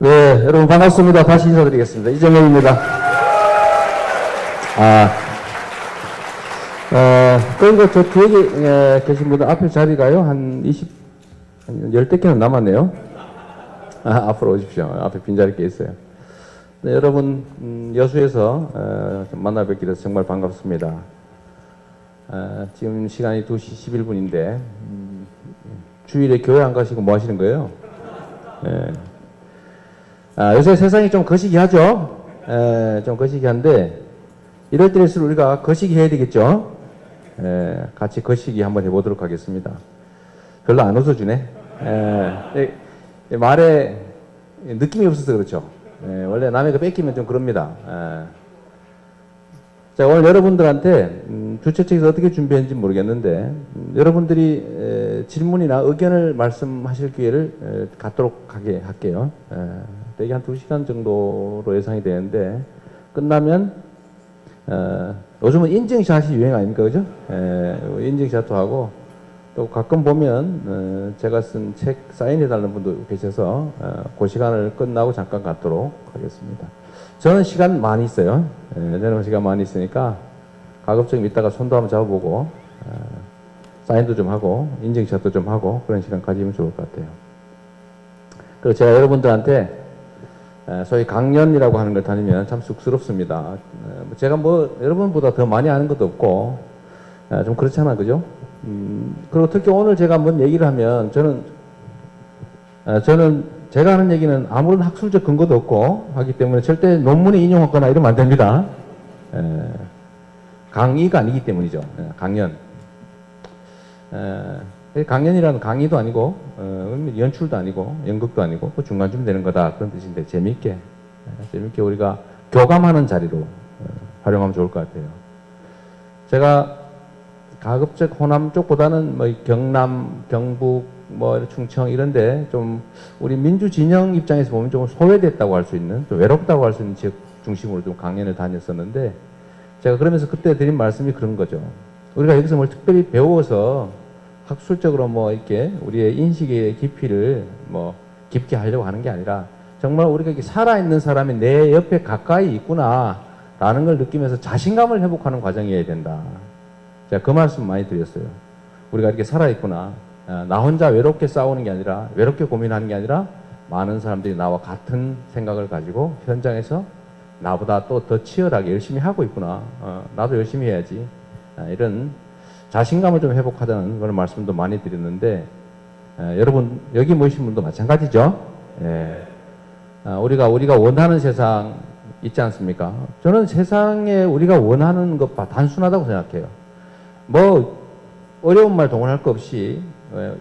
네, 여러분 반갑습니다. 다시 인사드리겠습니다. 이정현입니다. 그리고 저 뒤에 계신 분들 앞에 자리가요, 한 10대 개는 남았네요. 앞으로 오십시오. 앞에 빈자리 꽤 있어요. 네, 여러분, 여수에서 만나 뵙게 돼서 정말 반갑습니다. 지금 시간이 2시 11분인데, 주일에 교회 안 가시고 뭐 하시는 거예요? 네. 요새 세상이 좀 거시기하죠? 좀 거시기한데, 이럴 때일수록 우리가 거시기 해야 되겠죠? 같이 거시기 한번 해보도록 하겠습니다. 별로 안 웃어주네. 말에 느낌이 없어서 그렇죠. 원래 남의 거 뺏기면 좀 그럽니다. 자, 오늘 여러분들한테 주최 측에서 어떻게 준비했는지 모르겠는데, 여러분들이 질문이나 의견을 말씀하실 기회를 갖도록 할게요. 대개 한 2시간 정도로 예상이 되는데, 끝나면 요즘은 인증샷이 유행 아닙니까, 그죠? 인증샷도 하고, 또 가끔 보면 제가 쓴 책 사인해달라는 분도 계셔서 그 시간을 끝나고 잠깐 갖도록 하겠습니다. 저는 시간 많이 있어요. 저는 시간 많이 있으니까 가급적 이따가 손도 한번 잡아보고 사인도 좀 하고 인증샷도 좀 하고 그런 시간 가지면 좋을 것 같아요. 그리고 제가 여러분들한테 소위 강연이라고 하는 걸 다니면 참 쑥스럽습니다. 제가 뭐 여러분보다 더 많이 아는 것도 없고 좀 그렇잖아, 그죠? 그리고 특히 오늘 제가 뭔 얘기를 하면 저는 제가 하는 얘기는 아무런 학술적 근거도 없고 하기 때문에 절대 논문에 인용하거나 이러면 안 됩니다. 강의가 아니기 때문이죠. 강연. 강연이라는 강의도 아니고 연출도 아니고 연극도 아니고 그 중간쯤 되는 거다 그런 뜻인데 재미있게 우리가 교감하는 자리로 활용하면 좋을 것 같아요. 제가 가급적 호남 쪽보다는 뭐 경남, 경북, 뭐 충청 이런데 좀 우리 민주 진영 입장에서 보면 좀 소외됐다고 할 수 있는, 좀 외롭다고 할 수 있는 지역 중심으로 좀 강연을 다녔었는데, 제가 그러면서 그때 드린 말씀이 그런 거죠. 우리가 여기서 뭘 특별히 배워서 학술적으로 뭐 이렇게 우리의 인식의 깊이를 뭐 깊게 하려고 하는 게 아니라 정말 우리가 이렇게 살아있는 사람이 내 옆에 가까이 있구나라는 걸 느끼면서 자신감을 회복하는 과정이어야 된다. 제가 그 말씀 많이 드렸어요. 우리가 이렇게 살아있구나. 나 혼자 외롭게 싸우는 게 아니라, 외롭게 고민하는 게 아니라, 많은 사람들이 나와 같은 생각을 가지고 현장에서 나보다 또 더 치열하게 열심히 하고 있구나. 나도 열심히 해야지. 이런 자신감을 좀 회복하자는 그런 말씀도 많이 드렸는데, 여러분, 여기 모이신 분도 마찬가지죠? 우리가 원하는 세상 있지 않습니까? 저는 세상에 우리가 원하는 것 단순하다고 생각해요. 뭐 어려운 말 동원할 거 없이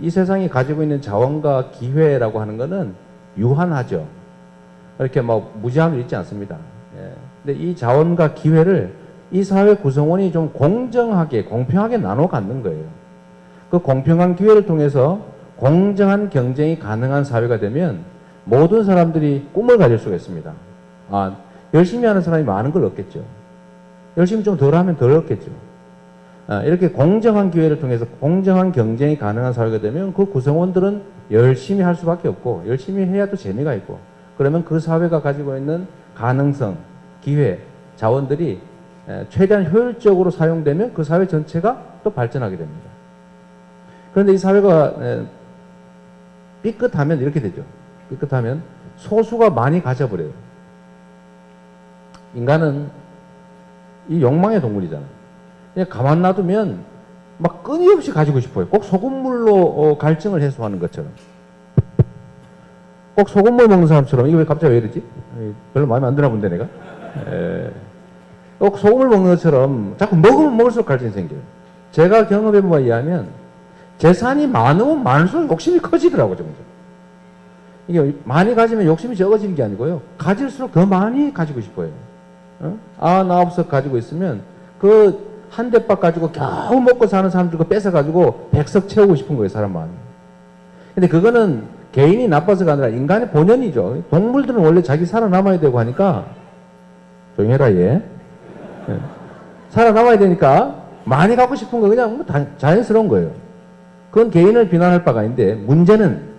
이 세상이 가지고 있는 자원과 기회라고 하는 것은 유한하죠. 이렇게 뭐 무제한으로 있지 않습니다. 근데 이 자원과 기회를 이 사회 구성원이 좀 공정하게, 공평하게 나눠 갖는 거예요. 그 공평한 기회를 통해서 공정한 경쟁이 가능한 사회가 되면 모든 사람들이 꿈을 가질 수가 있습니다. 열심히 하는 사람이 많은 걸 얻겠죠. 열심히 좀 덜 하면 덜 얻겠죠. 이렇게 공정한 기회를 통해서 공정한 경쟁이 가능한 사회가 되면 그 구성원들은 열심히 할 수밖에 없고 열심히 해야 또 재미가 있고 그러면 그 사회가 가지고 있는 가능성, 기회, 자원들이 최대한 효율적으로 사용되면 그 사회 전체가 또 발전하게 됩니다. 그런데 이 사회가 삐끗하면 이렇게 되죠. 삐끗하면 소수가 많이 가져버려요. 인간은 이 욕망의 동물이잖아요. 그냥 가만 놔두면 막 끊임없이 가지고 싶어요. 꼭 소금물로 갈증을 해소하는 것처럼. 꼭 소금물 먹는 사람처럼. 이게 왜 갑자기 왜 이러지? 별로 마음에 안 드나 본데 내가? 꼭 소금을 먹는 것처럼 자꾸 먹으면 먹을수록 갈증이 생겨요. 제가 경험해본 바에 의하면 재산이 많으면 많을수록 욕심이 커지더라고요. 점점. 이게 많이 가지면 욕심이 적어지는 게 아니고요. 가질수록 더 많이 가지고 싶어요. 나 없어 가지고 있으면 그 한 대밥 가지고 겨우 먹고 사는 사람들과 뺏어가지고 백석 채우고 싶은 거예요, 사람 마음이. 근데 그거는 개인이 나빠서가 아니라 인간의 본연이죠. 동물들은 원래 자기 살아남아야 되고 하니까, 조용히 해라, 얘. 살아남아야 되니까 많이 갖고 싶은 거 그냥 뭐 자연스러운 거예요. 그건 개인을 비난할 바가 아닌데, 문제는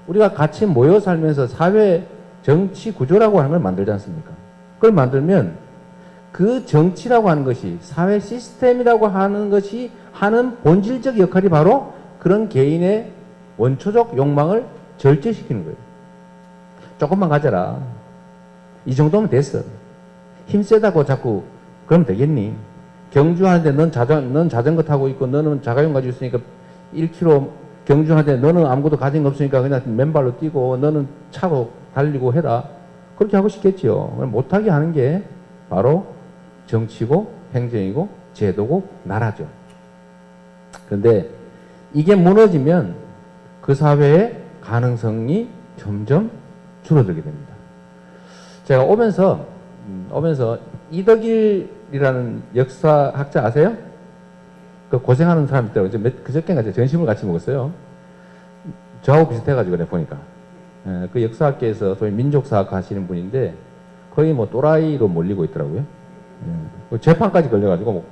우리가 같이 모여 살면서 사회 정치 구조라고 하는 걸 만들지 않습니까? 그걸 만들면 그 정치라고 하는 것이 사회 시스템이라고 하는 것이 하는 본질적 역할이 바로 그런 개인의 원초적 욕망을 절제시키는 거예요. 조금만 가져라. 이 정도면 됐어. 힘 세다고 자꾸 그러면 되겠니? 경주하는데 넌 자전거 타고 있고 너는 자가용 가지고 있으니까 1km 경주하는데 너는 아무것도 가진 거 없으니까 그냥 맨발로 뛰고 너는 차로 달리고 해라. 그렇게 하고 싶겠지요. 못하게 하는 게 바로 정치고 행정이고 제도고 나라죠. 그런데 이게 무너지면 그 사회의 가능성이 점점 줄어들게 됩니다. 제가 오면서 이덕일이라는 역사학자 아세요? 그 고생하는 사람 있다고 그저께인가 점심을 같이 먹었어요. 저하고 비슷해가지고 내가 보니까 그 역사학계에서 소위 민족사학 하시는 분인데 거의 뭐 또라이로 몰리고 있더라고요. 재판까지 걸려가지고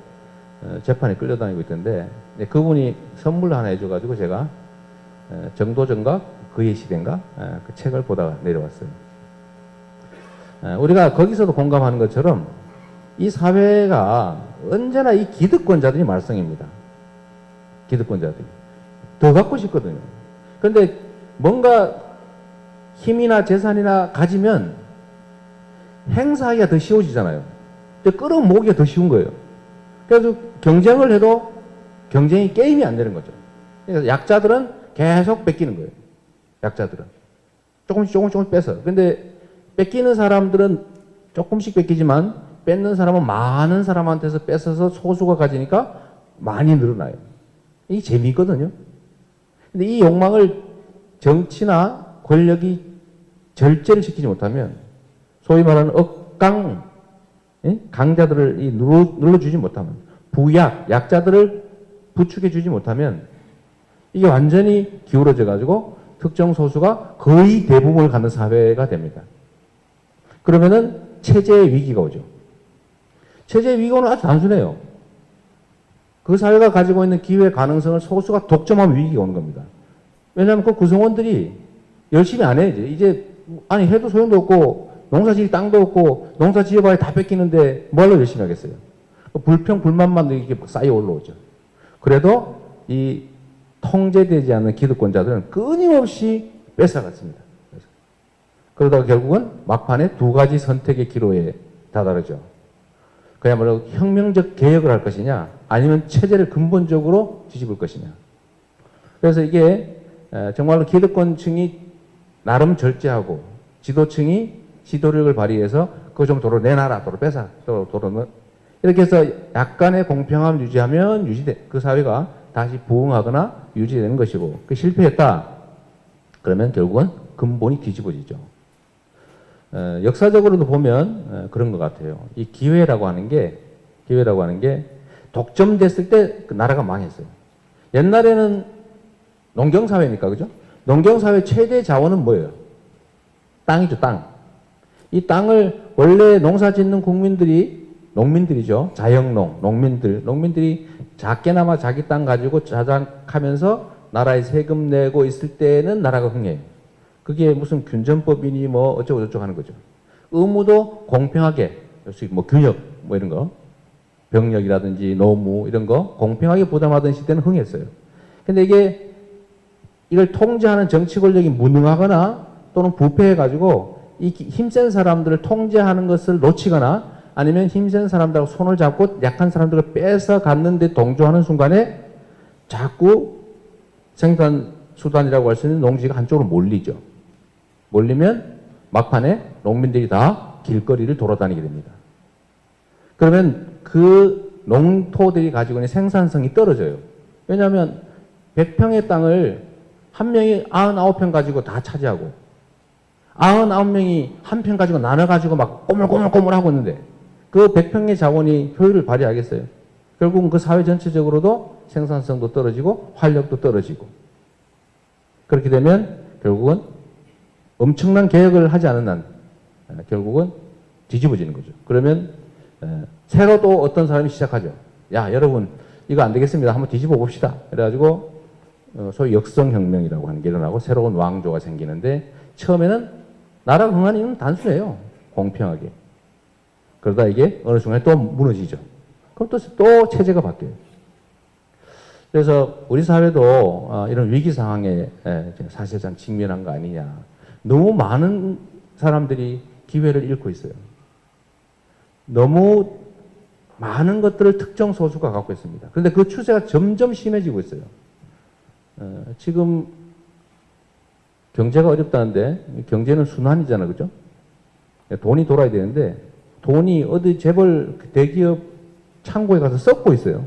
재판에 끌려다니고 있던데 그분이 선물 하나 해줘가지고 제가 정도전각 그의 시대인가 그 책을 보다가 내려왔어요. 우리가 거기서도 공감하는 것처럼 이 사회가 언제나 이 기득권자들이 말썽입니다. 기득권자들이 더 갖고 싶거든요. 그런데 뭔가 힘이나 재산이나 가지면 행사하기가 더 쉬워지잖아요. 끌어모으기가 더 쉬운 거예요. 그래서 경쟁을 해도 경쟁이 게임이 안 되는 거죠. 그래서 약자들은 계속 뺏기는 거예요. 약자들은 조금씩 뺏어요. 근데 뺏기는 사람들은 조금씩 뺏기지만 뺏는 사람은 많은 사람한테서 뺏어서 소수가 가지니까 많이 늘어나요. 이게 재미있거든요. 근데 이 욕망을 정치나 권력이 절제를 시키지 못하면 소위 말하는 억강, 강자들을 눌러주지 못하면 부약, 약자들을 부추겨주지 못하면 이게 완전히 기울어져 가지고 특정 소수가 거의 대부분을 갖는 사회가 됩니다. 그러면은 체제의 위기가 오죠. 체제의 위기는 아주 단순해요. 그 사회가 가지고 있는 기회 가능성을 소수가 독점하면 위기가 오는 겁니다. 왜냐하면 그 구성원들이 열심히 안 해야지. 이제 아니 해도 소용도 없고 농사지을 땅도 없고 농사 지어봐야 다 뺏기는데 뭘로 열심히 하겠어요. 불평 불만만 이렇게 쌓여 올라오죠. 그래도 이 통제되지 않는 기득권자들은 끊임없이 뺏어갔습니다. 그러다가 결국은 막판에 두 가지 선택의 기로에 다다르죠. 그야말로 혁명적 개혁을 할 것이냐 아니면 체제를 근본적으로 뒤집을 것이냐. 그래서 이게 정말로 기득권층이 나름 절제하고 지도층이 지도력을 발휘해서 그거 좀 도로 내놔라, 도로 뺏어, 도로는 이렇게 해서 약간의 공평함을 유지하면 그 사회가 다시 부흥하거나 유지되는 것이고 그 실패했다 그러면 결국은 근본이 뒤집어지죠. 역사적으로도 보면 그런 것 같아요. 이 기회라고 하는 게 독점됐을 때 그 나라가 망했어요. 옛날에는 농경사회니까 그죠? 농경사회 최대 자원은 뭐예요? 땅이죠, 땅. 이 땅을 원래 농사 짓는 농민들이죠. 자영농, 농민들이 작게나마 자기 땅 가지고 자작하면서 나라에 세금 내고 있을 때는 나라가 흥해요. 그게 무슨 균전법이니 뭐 어쩌고저쩌고 하는 거죠. 의무도 공평하게, 뭐 균역, 뭐 이런 거, 병력이라든지 노무 이런 거 공평하게 부담하던 시대는 흥했어요. 근데 이걸 통제하는 정치 권력이 무능하거나 또는 부패해가지고 이 힘센 사람들을 통제하는 것을 놓치거나 아니면 힘센 사람들하고 손을 잡고 약한 사람들을 뺏어 갔는데 동조하는 순간에 자꾸 생산 수단이라고 할 수 있는 농지가 한쪽으로 몰리죠. 몰리면 막판에 농민들이 다 길거리를 돌아다니게 됩니다. 그러면 그 농토들이 가지고 있는 생산성이 떨어져요. 왜냐하면 100평의 땅을 한 명이 99평 가지고 다 차지하고 99명이 한 평 가지고 나눠가지고 막 꼬물꼬물 하고 있는데 그 100평의 자원이 효율을 발휘하겠어요? 결국은 그 사회 전체적으로도 생산성도 떨어지고 활력도 떨어지고 그렇게 되면 결국은 엄청난 개혁을 하지 않은 한 결국은 뒤집어지는 거죠. 그러면 새로 또 어떤 사람이 시작하죠. 야 여러분 이거 안 되겠습니다. 한번 뒤집어 봅시다. 그래가지고 소위 역성혁명이라고 하는 게 일어나고 새로운 왕조가 생기는데 처음에는 나라가 흥하는 이유는 단순해요. 공평하게. 그러다 이게 어느 순간에 또 무너지죠. 그럼 또 체제가 바뀌어요. 그래서 우리 사회도 이런 위기 상황에 사실상 직면한 거 아니냐. 너무 많은 사람들이 기회를 잃고 있어요. 너무 많은 것들을 특정 소수가 갖고 있습니다. 그런데 그 추세가 점점 심해지고 있어요. 지금 경제가 어렵다는데 경제는 순환이잖아, 그죠? 돈이 돌아야 되는데 돈이 어디 재벌 대기업 창고에 가서 썩고 있어요.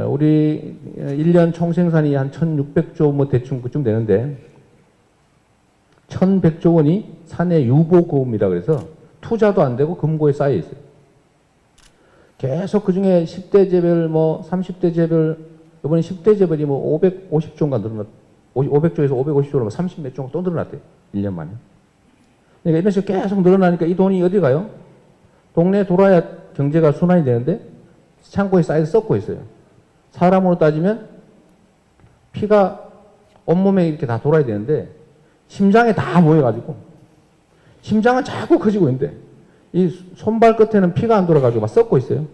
우리 1년 총생산이 한 1600조 뭐 대충 그쯤 되는데 1100조 원이 사내 유보금이라 그래서 투자도 안 되고 금고에 쌓여 있어요. 계속 그 중에 10대 재벌, 뭐 30대 재벌, 이번에 10대 재벌이 뭐 550조인가 늘어났, 500조에서 550조로 30몇 조가 또 늘어났대요. 1년 만에. 그러니까 이런 식으로 계속 늘어나니까 이 돈이 어디 가요? 동네에 돌아야 경제가 순환이 되는데 창고에 쌓여서 썩고 있어요. 사람으로 따지면 피가 온몸에 이렇게 다 돌아야 되는데 심장에 다 모여가지고 심장은 자꾸 커지고 있는데 이 손발 끝에는 피가 안 돌아가지고 막 썩고 있어요.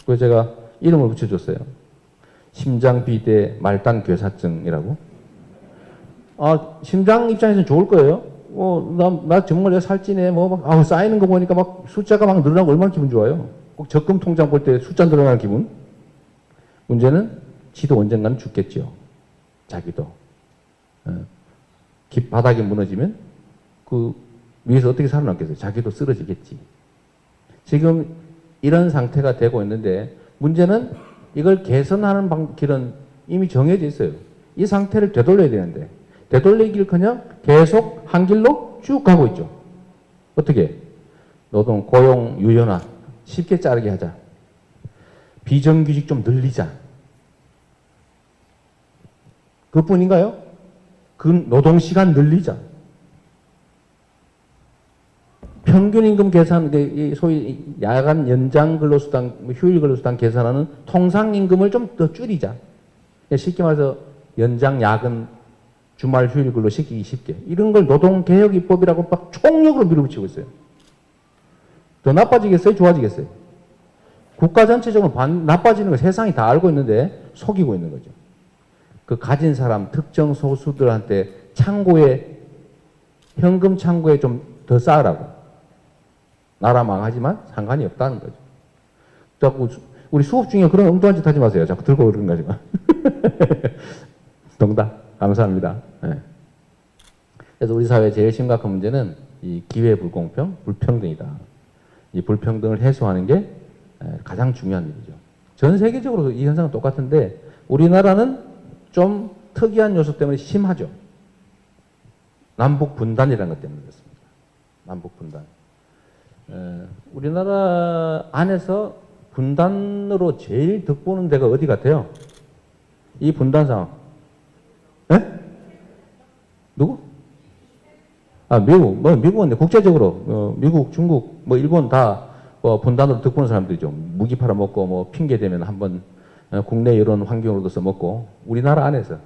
그래서 제가 이름을 붙여줬어요. 심장비대 말단괴사증이라고. 심장 입장에서는 좋을 거예요. 나 정말 내가 살찌네. 쌓이는 거 보니까 막 숫자가 막 늘어나고 얼마나 기분 좋아요. 꼭 적금 통장 볼 때 숫자 늘어나는 기분. 문제는 지도 언젠가는 죽겠죠. 자기도. 바닥이 무너지면 그 위에서 어떻게 살아남겠어요? 자기도 쓰러지겠지. 지금 이런 상태가 되고 있는데 문제는 이걸 개선하는 길은 이미 정해져 있어요. 이 상태를 되돌려야 되는데 되돌리길커녕 계속 한 길로 쭉 가고 있죠. 어떻게? 노동, 고용, 유연화 쉽게 자르게 하자. 비정규직 좀 늘리자. 그뿐인가요? 그 노동시간 늘리자. 평균임금 계산, 소위 야간 연장 근로수당, 휴일 근로수당 계산하는 통상임금을 좀 더 줄이자. 쉽게 말해서 연장, 야근, 주말 휴일 근로 시키기 쉽게. 이런 걸 노동개혁입법이라고 막 총력으로 밀어붙이고 있어요. 더 나빠지겠어요? 좋아지겠어요? 국가 전체적으로 나빠지는 걸 세상이 다 알고 있는데 속이고 있는 거죠. 그 가진 사람, 특정 소수들한테 창고에, 현금 창고에 좀 더 쌓으라고. 나라 망하지만 상관이 없다는 거죠. 자꾸 우리 수업 중에 그런 엉뚱한 짓 하지 마세요. 자꾸 들고 그런 거지 마. 동답. 감사합니다. 네. 그래서 우리 사회의 제일 심각한 문제는 이 기회 불공평, 불평등이다. 이 불평등을 해소하는 게 가장 중요한 일이죠. 전 세계적으로 이 현상은 똑같은데 우리나라는 좀 특이한 요소 때문에 심하죠. 남북 분단이라는 것 때문에 그렇습니다. 남북 분단. 우리나라 안에서 분단으로 제일 득보는 데가 어디 같아요? 이 분단 상황. 예? 누구? 미국. 미국은 국제적으로, 미국, 중국, 일본 다 분단으로 득보는 사람들이죠. 무기 팔아먹고, 핑계 대면 한번 국내 이런 환경으로도 써먹고, 우리나라 안에서.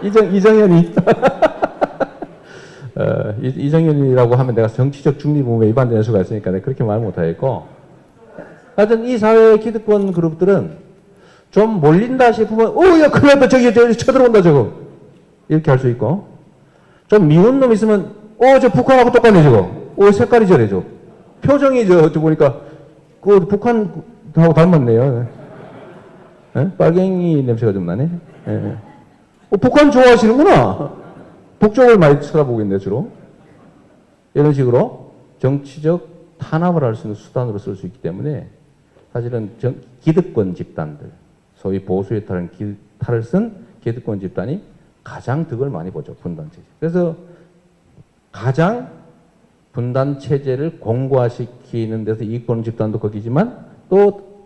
이정현이. 이정현이라고 하면 내가 정치적 중립의무에 위반되는 수가 있으니까 내가 그렇게 말 못하겠고. 하여튼 이 사회 기득권 그룹들은 좀 몰린다 싶으면, 야, 큰일 났다. 저기 쳐들어온다, 저거. 이렇게 할 수 있고. 좀 미운 놈 있으면, 저 북한하고 똑같네, 저거. 색깔이 저래, 저. 표정이 저 보니까, 북한하고 닮았네요. 빨갱이 냄새가 좀 나네. 북한 좋아하시는구나. 북쪽을 많이 쳐다보고 있네, 주로. 이런 식으로 정치적 탄압을 할 수 있는 수단으로 쓸 수 있기 때문에 사실은 기득권 집단들, 소위 보수의 탈을 쓴 기득권 집단이 가장 득을 많이 보죠. 분단체제. 그래서 가장 분단체제를 공고화시키는 데서 이익 보는 집단도 거기지만 또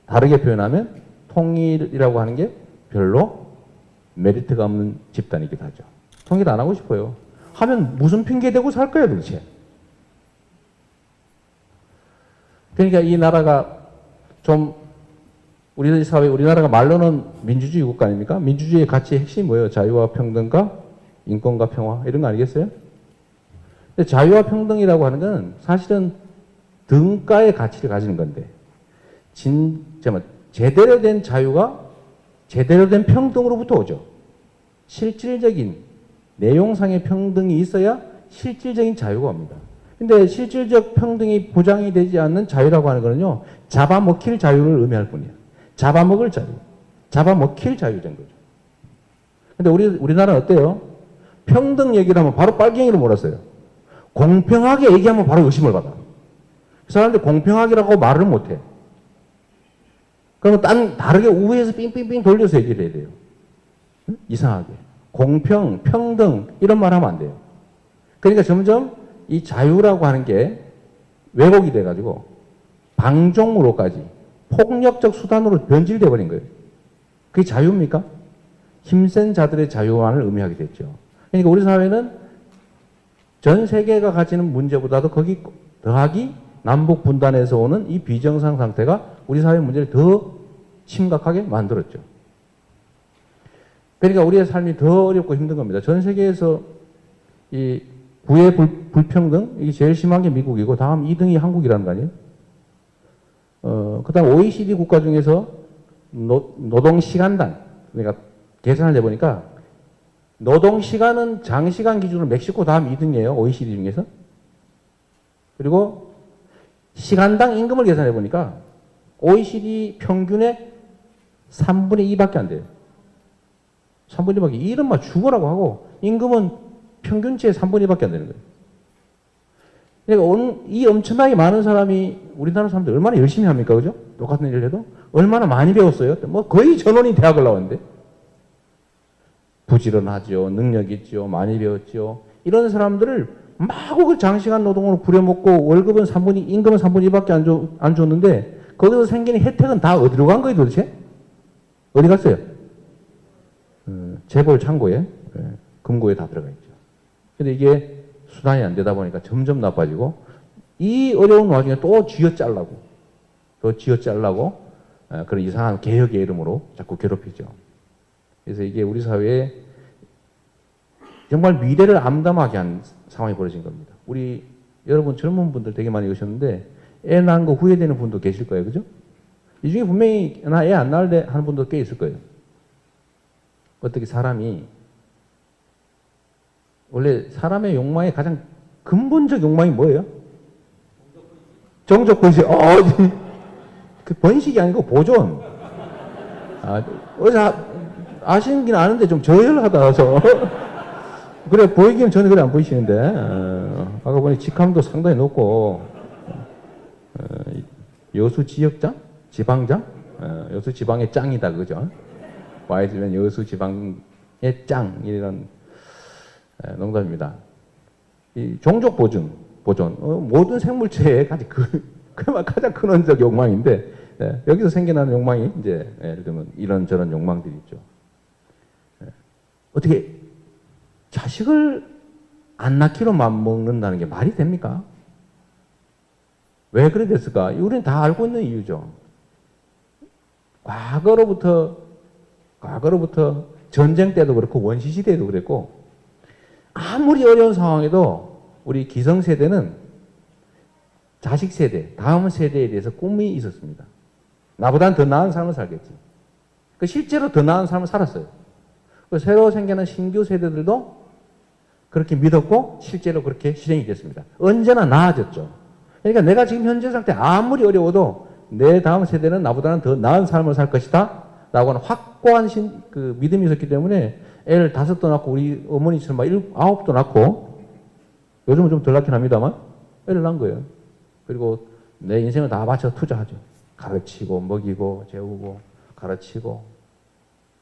다르게 표현하면 통일이라고 하는 게 별로 메리트가 없는 집단이기도 하죠. 통일 안 하고 싶어요. 하면 무슨 핑계 대고 살 거야 도대체. 그러니까 이 나라가 좀 우리 사회, 우리나라가 말로는 민주주의 국가 아닙니까? 민주주의의 가치의 핵심이 뭐예요? 자유와 평등과 인권과 평화 이런 거 아니겠어요? 근데 자유와 평등이라고 하는 건 사실은 등가의 가치를 가지는 건데 제대로 된 자유가 제대로 된 평등으로부터 오죠. 실질적인 내용상의 평등이 있어야 실질적인 자유가 옵니다. 근데 실질적 평등이 보장이 되지 않는 자유라고 하는 거는요, 잡아먹힐 자유를 의미할 뿐이에요. 잡아먹을 자유, 잡아먹힐 자유된 거죠. 근데 우리나라는 어때요? 평등 얘기를 하면 바로 빨갱이로 몰았어요. 공평하게 얘기하면 바로 의심을 받아. 그 사람들 공평하게라고 말을 못해. 그러면 다르게 우회해서 삥삥삥 돌려서 얘기를 해야 돼요. 응? 이상하게. 공평, 평등 이런 말 하면 안 돼요. 그러니까 점점 이 자유라고 하는 게 왜곡이 돼가지고 방종으로까지 폭력적 수단으로 변질돼 버린 거예요. 그게 자유입니까? 힘센 자들의 자유만을 의미하게 됐죠. 그러니까 우리 사회는 전 세계가 가지는 문제보다도 거기 더하기 남북 분단에서 오는 이 비정상 상태가 우리 사회 문제를 더 심각하게 만들었죠. 그러니까 우리의 삶이 더 어렵고 힘든 겁니다. 전 세계에서 이 부의 불평등, 이게 제일 심한 게 미국이고, 다음 2등이 한국이라는 거 아니에요? 그 다음 OECD 국가 중에서 노동시간당, 그러니까 계산을 해보니까, 노동시간은 장시간 기준으로 멕시코 다음 2등이에요. OECD 중에서. 그리고 시간당 임금을 계산해보니까, OECD 평균의 3분의 2밖에 안 돼요. 3분의 2밖에. 이른바 죽어라고 하고, 임금은 평균치의 3분의 2밖에 안 되는 거예요. 그러니까 이 엄청나게 많은 사람이 우리나라 사람들 얼마나 열심히 합니까? 그죠? 똑같은 일을 해도 얼마나 많이 배웠어요? 뭐 거의 전원이 대학을 나왔는데 부지런하죠. 능력 있죠. 많이 배웠죠. 이런 사람들을 마구 그 장시간 노동으로 부려먹고 월급은 3분의 임금은 3분의 2밖에 안 줬는데 거기서 생기는 혜택은 다 어디로 간 거예요 도대체? 어디 갔어요? 재벌 창고에 금고에 다 들어가 있죠. 근데 이게 수단이 안 되다 보니까 점점 나빠지고 이 어려운 와중에 또 쥐어짜려고 그런 이상한 개혁의 이름으로 자꾸 괴롭히죠. 그래서 이게 우리 사회에 정말 미래를 암담하게 한 상황이 벌어진 겁니다. 우리 여러분 젊은 분들 되게 많이 오셨는데 애 낳은 거 후회되는 분도 계실 거예요. 그죠? 이 중에 분명히 나 애 안 낳을래 하는 분도 꽤 있을 거예요. 어떻게 사람이 원래 사람의 욕망의 가장 근본적 욕망이 뭐예요? 정적 번식. 그 번식이 아니고 보존. 어제 아시는 긴 아는데 좀 저열하다서. 그래, 보이기는 저는 그래 안 보이시는데. 아까 보니 직함도 상당히 높고, 여수 지역장? 지방장? 여수 지방의 짱이다, 그죠? 와이즈면 여수 지방의 짱, 이런 농담입니다. 이 종족 보존, 모든 생물체의 가장 근원적 욕망인데, 여기서 생겨나는 욕망이 이제, 예를 들면 이런저런 욕망들이 있죠. 어떻게, 자식을 안 낳기로 맘먹는다는 게 말이 됩니까? 왜 그래 됐을까? 우리는 다 알고 있는 이유죠. 과거로부터 전쟁 때도 그렇고, 원시시대에도 그랬고, 아무리 어려운 상황에도 우리 기성세대는 자식 세대, 다음 세대에 대해서 꿈이 있었습니다. 나보다는 더 나은 삶을 살겠지. 실제로 더 나은 삶을 살았어요. 새로 생기는 신규 세대들도 그렇게 믿었고 실제로 그렇게 실행이 됐습니다. 언제나 나아졌죠. 그러니까 내가 지금 현재 상태 아무리 어려워도 내 다음 세대는 나보다는 더 나은 삶을 살 것이다 라고 하는 확고한 그 믿음이 있었기 때문에 애를 5도 낳고 우리 어머니처럼 막 9도 낳고 요즘은 좀 덜 낳긴 합니다만 애를 낳은 거예요. 그리고 내 인생을 다 바쳐 투자하죠. 가르치고 먹이고 재우고 가르치고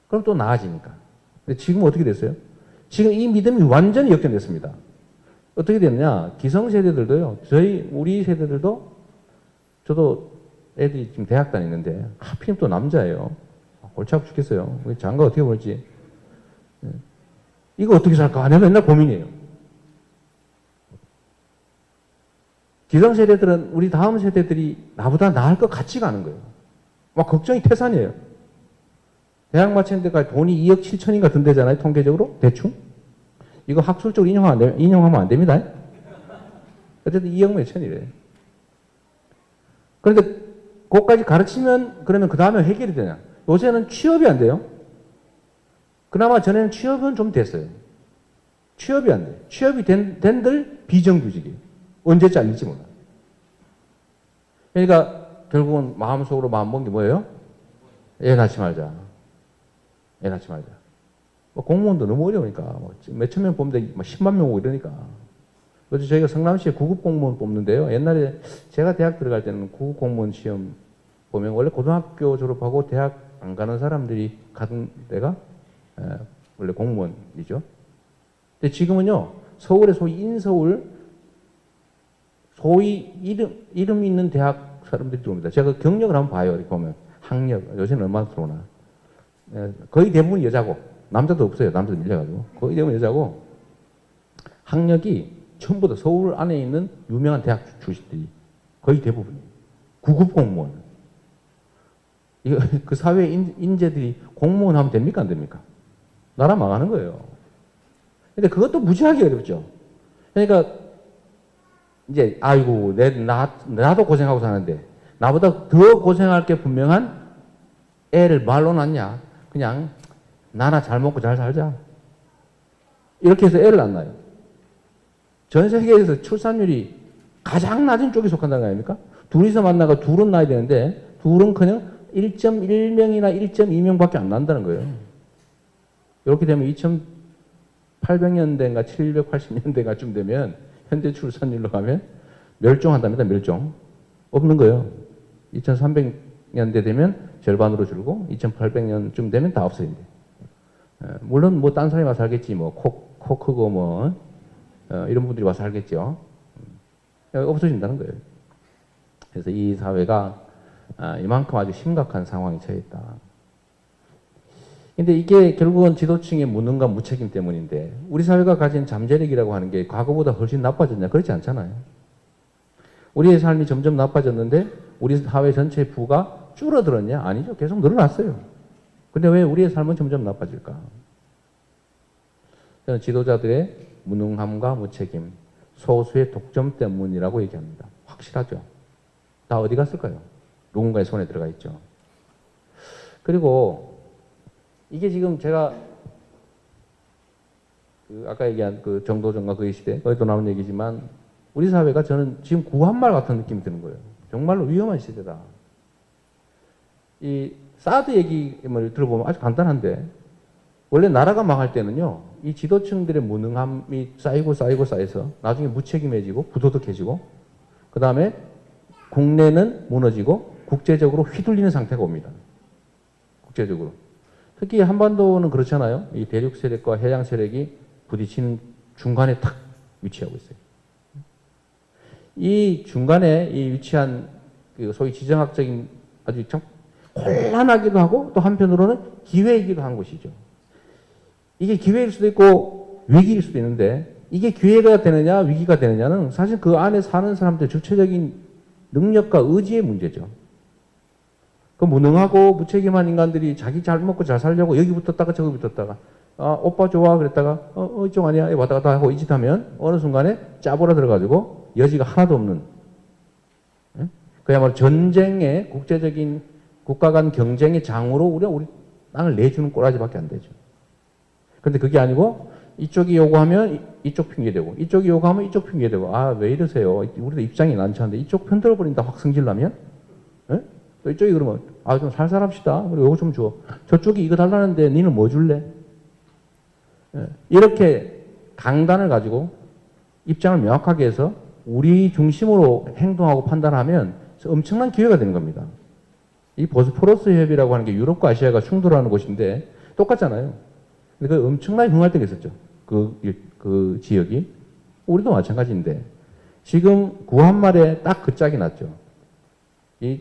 그럼 또 나아지니까. 근데 지금 어떻게 됐어요? 지금 이 믿음이 완전히 역전됐습니다. 어떻게 됐냐? 기성세대들도요. 우리 세대들도 저도 애들이 지금 대학 다니는데 하필 또 남자예요. 골치 아프 죽겠어요. 장가 어떻게 볼지. 이거 어떻게 살까? 내가 맨날 고민이에요. 기성세대들은 우리 다음 세대들이 나보다 나을 것 같지가 않은 거예요. 막 걱정이 태산이에요. 대학 마치는 데까지 돈이 2억 7천인가 든대잖아요. 통계적으로. 대충. 이거 학술적으로 인용하면 안 됩니다. 어쨌든 2억 몇천이래. 그런데 그것까지 가르치면 그러면 그 다음에 해결이 되냐? 요새는 취업이 안 돼요. 그나마 전에는 취업은 좀 됐어요. 취업이 안 돼. 취업이 된들 비정규직이에요. 언제 잘릴지 몰라. 그러니까 결국은 마음속으로 마음 먹은 게 뭐예요? 애 낳지 말자. 애 낳지 말자. 뭐 공무원도 너무 어려우니까 뭐 몇천 명 뽑는데 10만 명 오고 이러니까. 그래서 저희가 성남시에 구급 공무원 뽑는데요. 옛날에 제가 대학 들어갈 때는 구급 공무원 시험 보면 원래 고등학교 졸업하고 대학 안 가는 사람들이 가던 데가 원래 공무원이죠. 근데 지금은요, 서울에 소위 인서울, 소위 이름 있는 대학 사람들이 들어옵니다. 제가 경력을 한번 봐요. 이렇게 보면. 학력, 요새는 얼마나 들어오나. 거의 대부분 여자고, 남자도 없어요. 남자도 밀려가지고. 거의 대부분 여자고, 학력이 전부 다 서울 안에 있는 유명한 대학 출신들이 거의 대부분이에요. 구급 공무원. 이거 그 사회 인재들이 공무원 하면 됩니까? 안 됩니까? 나라 망하는 거예요. 근데 그것도 무지하게 어렵죠. 그러니까 이제 아이고 나도 고생하고 사는데 나보다 더 고생할 게 분명한 애를 말로 낳냐? 그냥 나나 잘 먹고 잘 살자. 이렇게 해서 애를 안 낳아요. 전 세계에서 출산율이 가장 낮은 쪽에 속한다는 거 아닙니까? 둘이서 만나가 둘은 낳아야 되는데 둘은커녕 1.1명이나 1.2명밖에 안 난다는 거예요. 이렇게 되면 2800년대인가 780년대가쯤 되면 현대 출산율로 가면 멸종한답니다. 멸종. 없는 거예요. 2300년대 되면 절반으로 줄고 2800년쯤 되면 다 없어진대. 물론 뭐 딴 사람이 와서 살겠지. 뭐 코 크고 뭐 이런 분들이 와서 살겠죠. 없어진다는 거예요. 그래서 이 사회가 이만큼 아주 심각한 상황에 처해 있다. 근데 이게 결국은 지도층의 무능과 무책임 때문인데 우리 사회가 가진 잠재력이라고 하는 게 과거보다 훨씬 나빠졌냐? 그렇지 않잖아요. 우리의 삶이 점점 나빠졌는데 우리 사회 전체의 부가 줄어들었냐? 아니죠. 계속 늘어났어요. 근데 왜 우리의 삶은 점점 나빠질까? 저는 지도자들의 무능함과 무책임, 소수의 독점 때문이라고 얘기합니다. 확실하죠. 다 어디 갔을까요? 누군가의 손에 들어가 있죠. 그리고 이게 지금 제가 아까 얘기한 그 정도전과 그의 시대, 거기도 나온 얘기지만 우리 사회가 저는 지금 구한말 같은 느낌이 드는 거예요. 정말로 위험한 시대다. 이 사드 얘기를 들어보면 아주 간단한데 원래 나라가 망할 때는요. 이 지도층들의 무능함이 쌓여서 나중에 무책임해지고 부도덕해지고 그 다음에 국내는 무너지고 국제적으로 휘둘리는 상태가 옵니다. 국제적으로. 특히 한반도는 그렇잖아요. 이 대륙 세력과 해양 세력이 부딪히는 중간에 탁 위치하고 있어요. 이 중간에 이 위치한 그 소위 지정학적인 아주 참 곤란하기도 하고 또 한편으로는 기회이기도 한 곳이죠. 이게 기회일 수도 있고 위기일 수도 있는데 이게 기회가 되느냐 위기가 되느냐는 사실 그 안에 사는 사람들의 주체적인 능력과 의지의 문제죠. 그 무능하고 무책임한 인간들이 자기 잘 먹고 잘 살려고 여기 붙었다가 저기 붙었다가 오빠 좋아 그랬다가 이쪽 아니야 왔다 갔다 하고 이 짓 하면 어느 순간에 짜보라 들어가지고 여지가 하나도 없는 그야말로 전쟁의 국제적인 국가 간 경쟁의 장으로 우리 땅을 내주는 꼬라지밖에 안 되죠. 그런데 그게 아니고 이쪽이 요구하면 이쪽 핑계대고 이쪽이 요구하면 이쪽 핑계대고 왜 이러세요? 우리도 입장이 난처한데 이쪽 편들어버린다 확 성질나면 또 이쪽이 그러면 좀 살살합시다. 우리 요거 좀 줘. 저쪽이 이거 달라는데 니는 뭐 줄래? 이렇게 강단을 가지고 입장을 명확하게 해서 우리 중심으로 행동하고 판단하면 엄청난 기회가 되는 겁니다. 이 보스포러스 협의라고 하는 게 유럽과 아시아가 충돌하는 곳인데 똑같잖아요. 근데 그 엄청나게 흥할때가 있었죠. 그 지역이. 우리도 마찬가지인데 지금 구한말에 딱 그 짝이 났죠. 이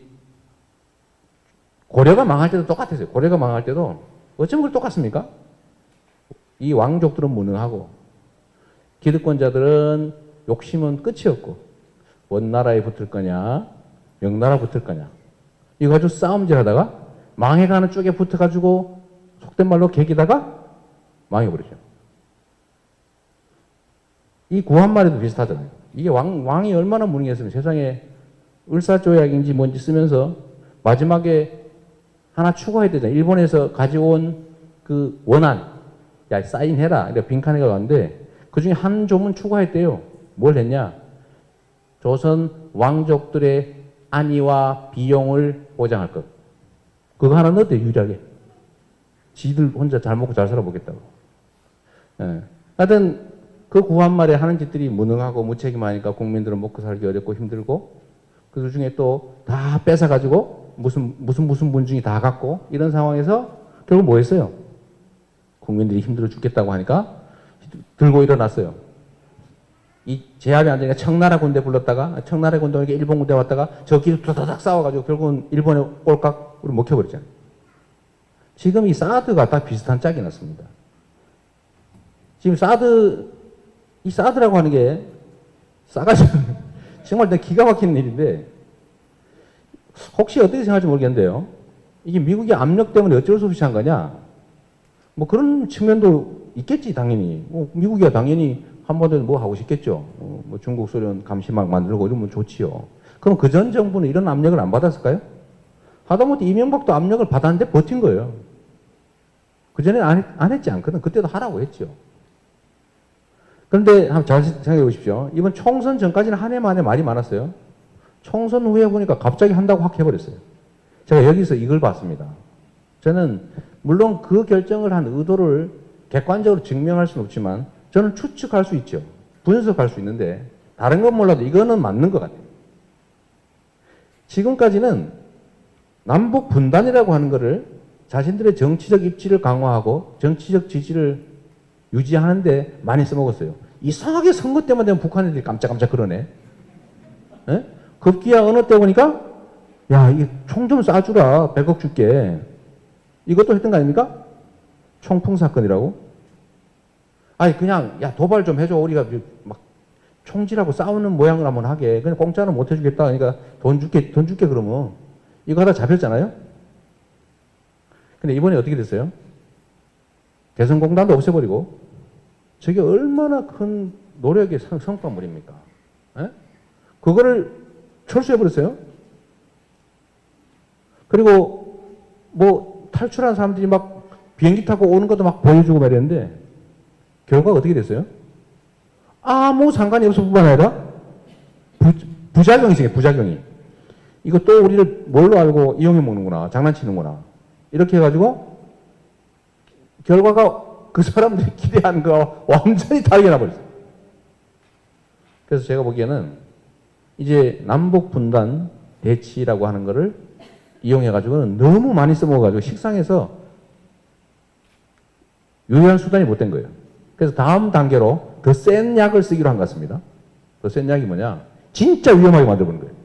고려가 망할 때도 똑같았어요. 고려가 망할 때도 어쩜 그걸 똑같습니까? 이 왕족들은 무능하고 기득권자들은 욕심은 끝이 없고 원나라에 붙을 거냐 명나라 붙을 거냐 이거 가지고 싸움질 하다가 망해가는 쪽에 붙어가지고 속된 말로 개기다가 망해버리죠. 이 구한말에도 비슷하잖아요. 이게 왕이 얼마나 무능했으면 세상에 을사조약인지 뭔지 쓰면서 마지막에 하나 추가해야 되잖아요. 일본에서 가져온 그 원안, 야, 사인해라. 이렇게 빈칸에 갔는데 그 중에 한 조문 추가했대요. 뭘 했냐? 조선 왕족들의 안위와 비용을 보장할 것. 그거 하나 넣었대요, 유일하게. 지들 혼자 잘 먹고 잘 살아보겠다고. 예. 하여튼 그 구한말에 하는 짓들이 무능하고 무책임하니까 국민들은 먹고 살기 어렵고 힘들고 그 중에 또 다 뺏어가지고 무슨 문중이 다 갖고 이런 상황에서 결국 뭐 했어요? 국민들이 힘들어 죽겠다고 하니까 들고 일어났어요. 이 제압이 안 되니까 청나라 군대 불렀다가 청나라 군대 오니까 일본 군대 왔다가 저 길을 다다닥 싸워가지고 결국은 일본의 꼴깍으로 먹혀버렸잖아요. 지금 이 사드가 다 비슷한 짝이 났습니다. 지금 이 사드라고 하는 게 싸가지 정말 기가 막히는 일인데 혹시 어떻게 생각할지 모르겠는데요. 이게 미국의 압력 때문에 어쩔 수 없이 한 거냐? 뭐 그런 측면도 있겠지 당연히. 뭐 미국이야 당연히 한반도에 뭐 하고 싶겠죠. 뭐 중국, 소련 감시막 만들고 이러면 좋지요. 그럼 그 전 정부는 이런 압력을 안 받았을까요? 하다못해 이명박도 압력을 받았는데 버틴 거예요. 그전에는 안 했지 않거든. 그때도 하라고 했죠. 그런데 한번 잘 생각해 보십시오. 이번 총선 전까지는 한 해 만에 말이 많았어요. 총선 후에 보니까 갑자기 한다고 확 해버렸어요. 제가 여기서 이걸 봤습니다. 저는 물론 그 결정을 한 의도를 객관적으로 증명할 수는 없지만 저는 추측할 수 있죠. 분석할 수 있는데 다른 건 몰라도 이거는 맞는 것 같아요. 지금까지는 남북 분단이라고 하는 것을 자신들의 정치적 입지를 강화하고 정치적 지지를 유지하는데 많이 써먹었어요. 이상하게 선거 때만 되면 북한 애들이 깜짝깜짝 그러네. 에? 급기야 어느 때 보니까 야, 이 총 좀 쏴주라. 100억 줄게. 이것도 했던 거 아닙니까? 총풍 사건이라고. 아니 그냥 야 도발 좀 해줘. 우리가 막 총질하고 싸우는 모양을 한번 하게. 그냥 공짜는 못 해주겠다. 그러니까 돈 줄게 그러면 이거 하다 잡혔잖아요. 근데 이번에 어떻게 됐어요? 개성공단도 없애버리고 저게 얼마나 큰 노력의 성과물입니까? 에? 그거를 철수해버렸어요. 그리고 뭐 탈출한 사람들이 막 비행기 타고 오는 것도 막 보여주고 말했는데 결과가 어떻게 됐어요? 아무 상관이 없을 뿐만 아니라 부작용이 생겨요. 부작용이. 이거 또 우리를 뭘로 알고 이용해 먹는구나. 장난치는구나. 이렇게 해가지고 결과가 그 사람들이 기대한 거 완전히 다르게 나버렸어요. 그래서 제가 보기에는 이제 남북 분단 대치라고 하는 거를 이용해가지고는 너무 많이 써먹어가지고 식상해서 유효한 수단이 못 된 거예요. 그래서 다음 단계로 더 센 약을 쓰기로 한 것 같습니다. 더 센 약이 뭐냐? 진짜 위험하게 만들어보는 거예요.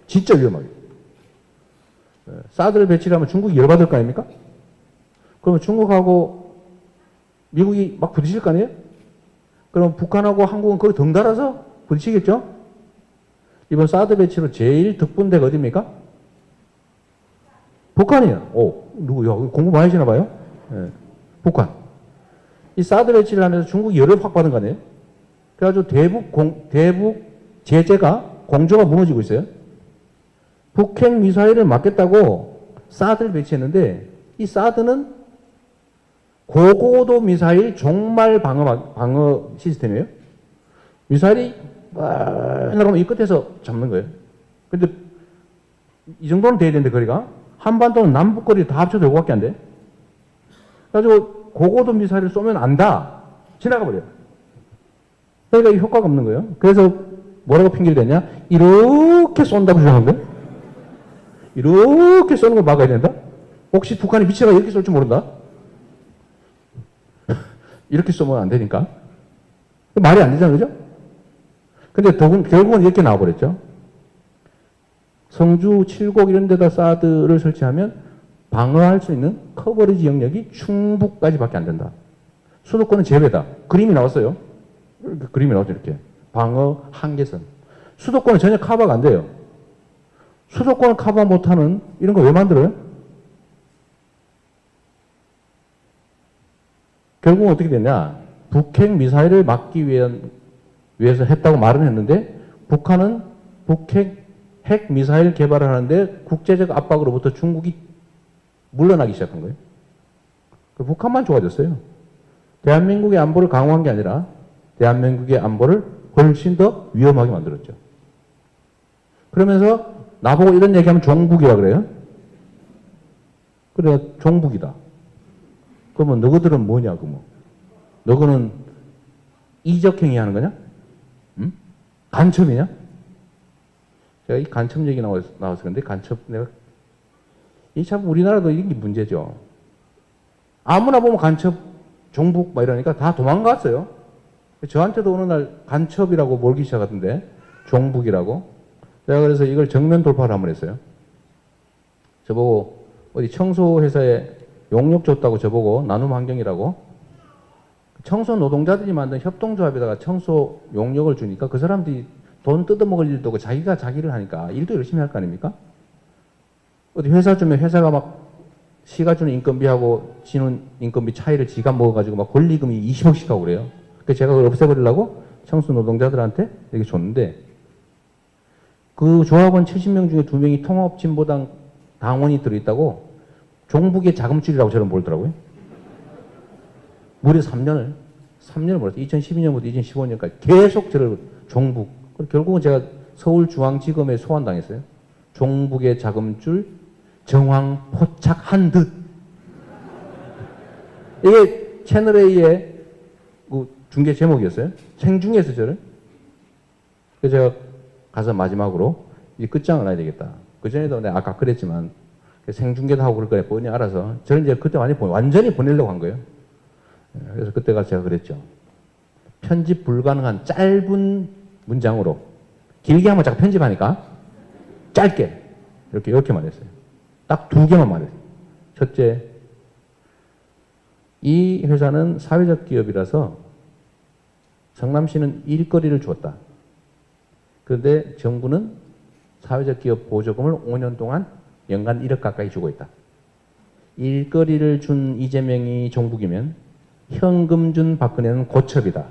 진짜 위험하게. 사드를 배치를 하면 중국이 열받을 거 아닙니까? 그러면 중국하고 미국이 막 부딪힐 거 아니에요? 그럼 북한하고 한국은 거기 덩달아서 부딪히겠죠? 이번 사드 배치로 제일 득본 데가 어디입니까? 북한이에요. 누구야? 공부 많이 하시나 봐요? 네. 북한. 이 사드 배치를 하면서 중국이 열을 확 받은 거 아니에요? 그래가지고 대북 제재가 공조가 무너지고 있어요. 북핵 미사일을 막겠다고 사드를 배치했는데 이 사드는 고고도 미사일 종말 방어 시스템이에요. 미사일이 날아가면 이 끝에서 잡는 거예요. 근데 이 정도는 돼야 되는데 거리가 한반도는 남북 거리 다 합쳐도 이거밖에 안 돼. 그래가지고 고고도 미사일을 쏘면 안다. 지나가 버려요. 그러니까 이 효과가 없는 거예요. 그래서 뭐라고 핑계를 대냐? 이렇게 쏜다고 주장한 거예요. 이렇게 쏘는 걸 막아야 된다? 혹시 북한이 미치가 이렇게 쏠 줄 모른다? 이렇게 쏘면 안 되니까. 말이 안 되잖아요, 그죠? 근데 결국은 이렇게 나와버렸죠. 성주, 칠곡 이런 데다 사드를 설치하면 방어할 수 있는 커버리지 영역이 충북까지밖에 안 된다. 수도권은 제외다. 그림이 나왔어요. 그림이 나왔죠, 이렇게. 방어 한계선. 수도권은 전혀 커버가 안 돼요. 수도권을 커버 못하는 이런 거 왜 만들어요? 결국은 어떻게 됐냐? 북핵 미사일을 막기 위해서 했다고 말은 했는데 북한은 핵 미사일 개발을 하는데 국제적 압박으로부터 중국이 물러나기 시작한 거예요. 북한만 좋아졌어요. 대한민국의 안보를 강화한 게 아니라 대한민국의 안보를 훨씬 더 위험하게 만들었죠. 그러면서 나보고 이런 얘기하면 종북이라 그래요. 그래, 종북이다. 그러면 너희들은 뭐냐고 뭐. 너희는 이적행위 하는 거냐? 응? 간첩이냐? 제가 이 간첩 얘기 나와서 그런데 간첩 이 참 우리나라도 이게 문제죠. 아무나 보면 간첩, 종북 막 이러니까 다 도망갔어요. 저한테도 어느 날 간첩이라고 몰기 시작하던데 종북이라고. 제가 그래서 이걸 정면 돌파를 한번 했어요. 저보고 어디 청소회사에 용역 줬다고 저보고 나눔 환경이라고 청소 노동자들이 만든 협동조합에다가 청소 용역을 주니까 그 사람들이 돈 뜯어먹을 일도 없고 자기가 자기를 하니까 일도 열심히 할 거 아닙니까? 어디 회사 주면 회사가 막 시가 주는 인건비하고 지는 인건비 차이를 지가 먹어가지고 막 권리금이 20억씩 하고 그래요. 그래서 제가 그걸 없애버리려고 청소 노동자들한테 이렇게 줬는데 그 조합원 70명 중에 2명이 통합진보당 당원이 들어있다고 종북의 자금줄이라고 저를 몰더라고요. 무려 3년을 몰았어요. 2012년부터 2015년까지 계속 저를 종북. 결국은 제가 서울중앙지검에 소환당했어요. 종북의 자금줄 정황 포착한 듯. 이게 채널A의 그 중계 제목이었어요. 생중계에서 저를. 그래서 제가 가서 마지막으로 이 끝장을 놔야 되겠다. 그전에도 내가 아까 그랬지만 생중계도 하고 그럴 거야 뻔히 알아서 저는 이제 그때 완전히 보내려고 한 거예요. 그래서 그때가 제가 그랬죠. 편집 불가능한 짧은 문장으로 길게 하면 자꾸 편집하니까 짧게 이렇게 말했어요. 딱 2개만 말했어요. 첫째, 이 회사는 사회적 기업이라서 성남시는 일거리를 주었다. 그런데 정부는 사회적 기업 보조금을 5년 동안 연간 1억 가까이 주고 있다. 일거리를 준 이재명이 종북이면 현금 준 박근혜는 고첩이다.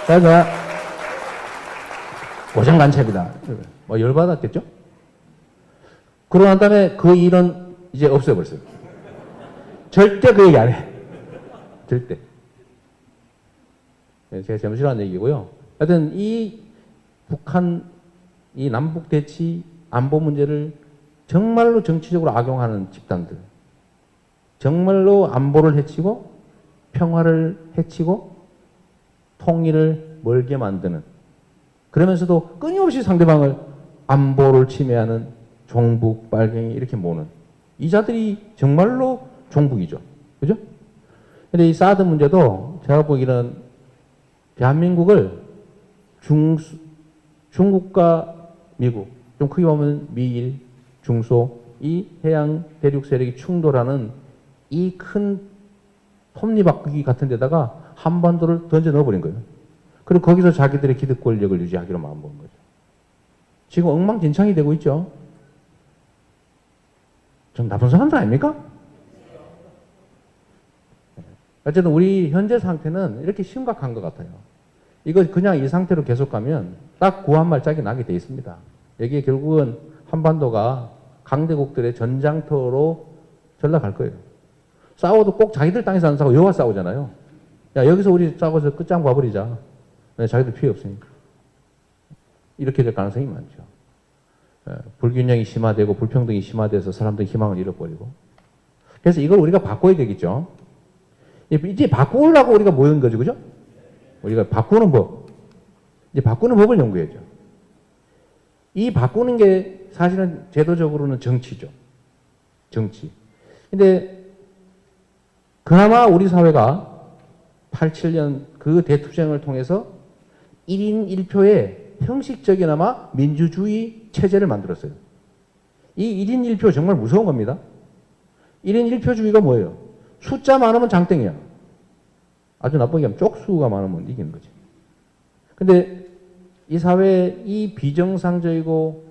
그래서 고정간첩이다. 뭐 열받았겠죠? 그러고 난 다음에 그 일은 이제 없애버렸어요. 절대 그 얘기 안 해. 절대. 제가 잠시만 얘기고요. 하여튼 이 북한, 이 남북 대치 안보 문제를 정말로 정치적으로 악용하는 집단들. 정말로 안보를 해치고 평화를 해치고 통일을 멀게 만드는 그러면서도 끊임없이 상대방을 안보를 침해하는 종북, 빨갱이 이렇게 모는 이 자들이 정말로 종북이죠. 그죠? 근데 이 사드 문제도 제가 보기에는 대한민국을 중국과 미국, 좀 크게 보면 미일, 중소, 이 해양 대륙 세력이 충돌하는 이 큰 톱니바퀴 같은 데다가 한반도를 던져 넣어버린 거예요. 그리고 거기서 자기들의 기득 권력을 유지하기로 마음먹은 거죠. 지금 엉망진창이 되고 있죠. 좀 나쁜 사람들 아닙니까? 어쨌든 우리 현재 상태는 이렇게 심각한 것 같아요. 이거 그냥 이 상태로 계속 가면 딱 구한말짝이 나게 돼 있습니다. 여기에 결국은 한반도가 강대국들의 전장터로 전락할 거예요. 싸워도 꼭 자기들 땅에서 안 싸우고 여와 싸우잖아요. 야, 여기서 우리 싸워서 끝장 봐버리자. 자기들 피해 없으니까. 이렇게 될 가능성이 많죠. 불균형이 심화되고 불평등이 심화돼서 사람들이 희망을 잃어버리고. 그래서 이걸 우리가 바꿔야 되겠죠. 이제 바꾸려고 우리가 모인 거죠. 그죠? 우리가 바꾸는 법. 이제 바꾸는 법을 연구해야죠. 이 바꾸는 게 사실은 제도적으로는 정치죠. 정치. 근데 그나마 우리 사회가 87년 그 대투쟁을 통해서 1인 1표의 형식적이나마 민주주의 체제를 만들었어요. 이 1인 1표 정말 무서운 겁니다. 1인 1표주의가 뭐예요? 숫자 많으면 장땡이야. 아주 나쁘게 하면 쪽수가 많으면 이기는 거지. 근데 이 사회에 이 비정상적이고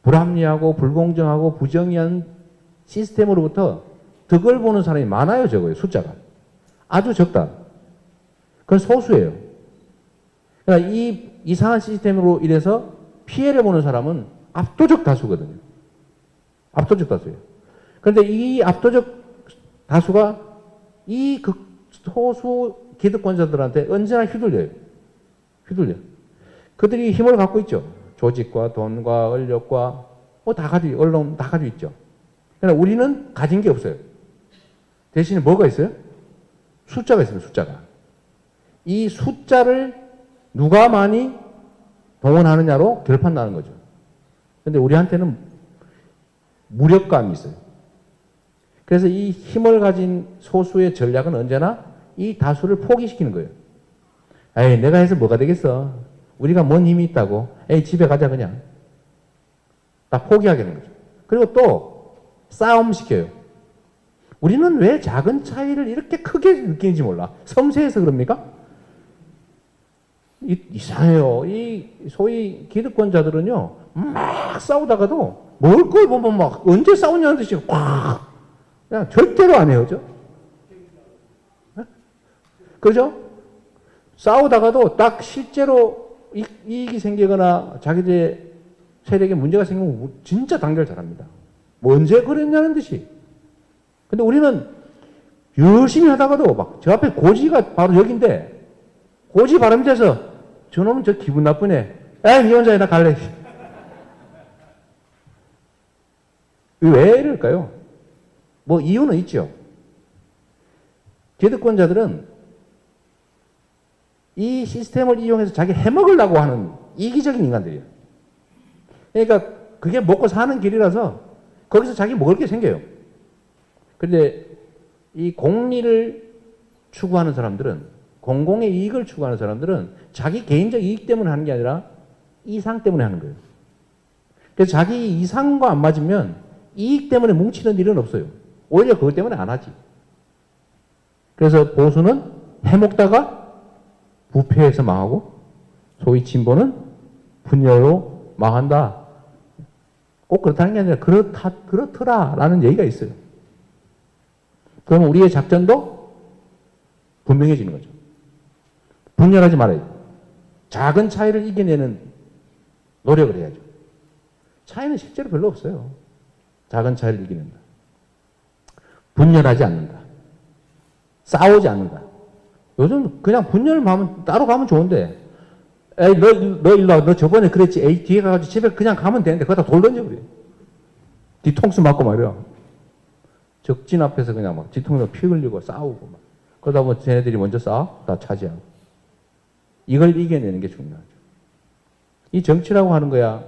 불합리하고 불공정하고 부정의한 시스템으로부터 덕을 보는 사람이 많아요, 저거요, 숫자가. 아주 적다. 그건 소수예요. 그러니까 이 이상한 시스템으로 인해서 피해를 보는 사람은 압도적 다수거든요. 압도적 다수예요. 그런데 이 압도적 다수가 이 소수 기득권자들한테 언제나 휘둘려요. 휘둘려. 그들이 힘을 갖고 있죠. 조직과 돈과 권력과 뭐 다 가지고, 언론 다 가지고 있죠. 그러나 우리는 가진 게 없어요. 대신에 뭐가 있어요? 숫자가 있습니다. 숫자가. 이 숫자를 누가 많이 동원하느냐로 결판 나는 거죠. 그런데 우리한테는 무력감이 있어요. 그래서 이 힘을 가진 소수의 전략은 언제나 이 다수를 포기시키는 거예요. 에이, 내가 해서 뭐가 되겠어. 우리가 뭔 힘이 있다고. 에이, 집에 가자 그냥. 다 포기하게 하는 거죠. 그리고 또 싸움시켜요. 우리는 왜 작은 차이를 이렇게 크게 느끼는지 몰라. 섬세해서 그럽니까? 이상해요. 이 소위 기득권자들은요, 막 싸우다가도 먹을 걸 보면 막 언제 싸우냐는 듯이 꽉 그냥 절대로 안 헤어져. 그죠? 싸우다가도 딱 실제로 이익이 생기거나 자기들의 세력에 문제가 생기면 진짜 단결 잘합니다. 뭐 언제 그랬냐는 듯이. 근데 우리는 열심히 하다가도 막 저 앞에 고지가 바로 여기인데 고지 바람돼서 저놈은 저 기분 나쁘네. 에이, 니 혼자 해, 나 갈래. 왜 이럴까요? 뭐 이유는 있죠. 기득권자들은 이 시스템을 이용해서 자기 해먹으려고 하는 이기적인 인간들이에요. 그러니까 그게 먹고 사는 길이라서 거기서 자기 먹을 게 생겨요. 그런데 이 공리를 추구하는 사람들은, 공공의 이익을 추구하는 사람들은 자기 개인적 이익 때문에 하는 게 아니라 이상 때문에 하는 거예요. 그래서 자기 이상과 안 맞으면 이익 때문에 뭉치는 일은 없어요. 오히려 그것 때문에 안 하지. 그래서 보수는 해먹다가 부패해서 망하고 소위 진보는 분열로 망한다. 꼭 그렇다는 게 아니라 그렇더라라는 얘기가 있어요. 그러면 우리의 작전도 분명해지는 거죠. 분열하지 말아요. 작은 차이를 이겨내는 노력을 해야죠. 차이는 실제로 별로 없어요. 작은 차이를 이겨낸다. 분열하지 않는다. 싸우지 않는다. 요즘 그냥 분열하면 따로 가면 좋은데, 에이, 너 일로 와. 너 저번에 그랬지. 에이, 뒤에 가가지고 집에 그냥 가면 되는데, 거기다 돌 던져버려. 뒤통수 맞고 말이야. 적진 앞에서 그냥 막 뒤통수로 피 흘리고 싸우고 막. 그러다 보면 쟤네들이 먼저 싸워? 다 차지하고. 이걸 이겨내는 게 중요하죠. 이 정치라고 하는 거야.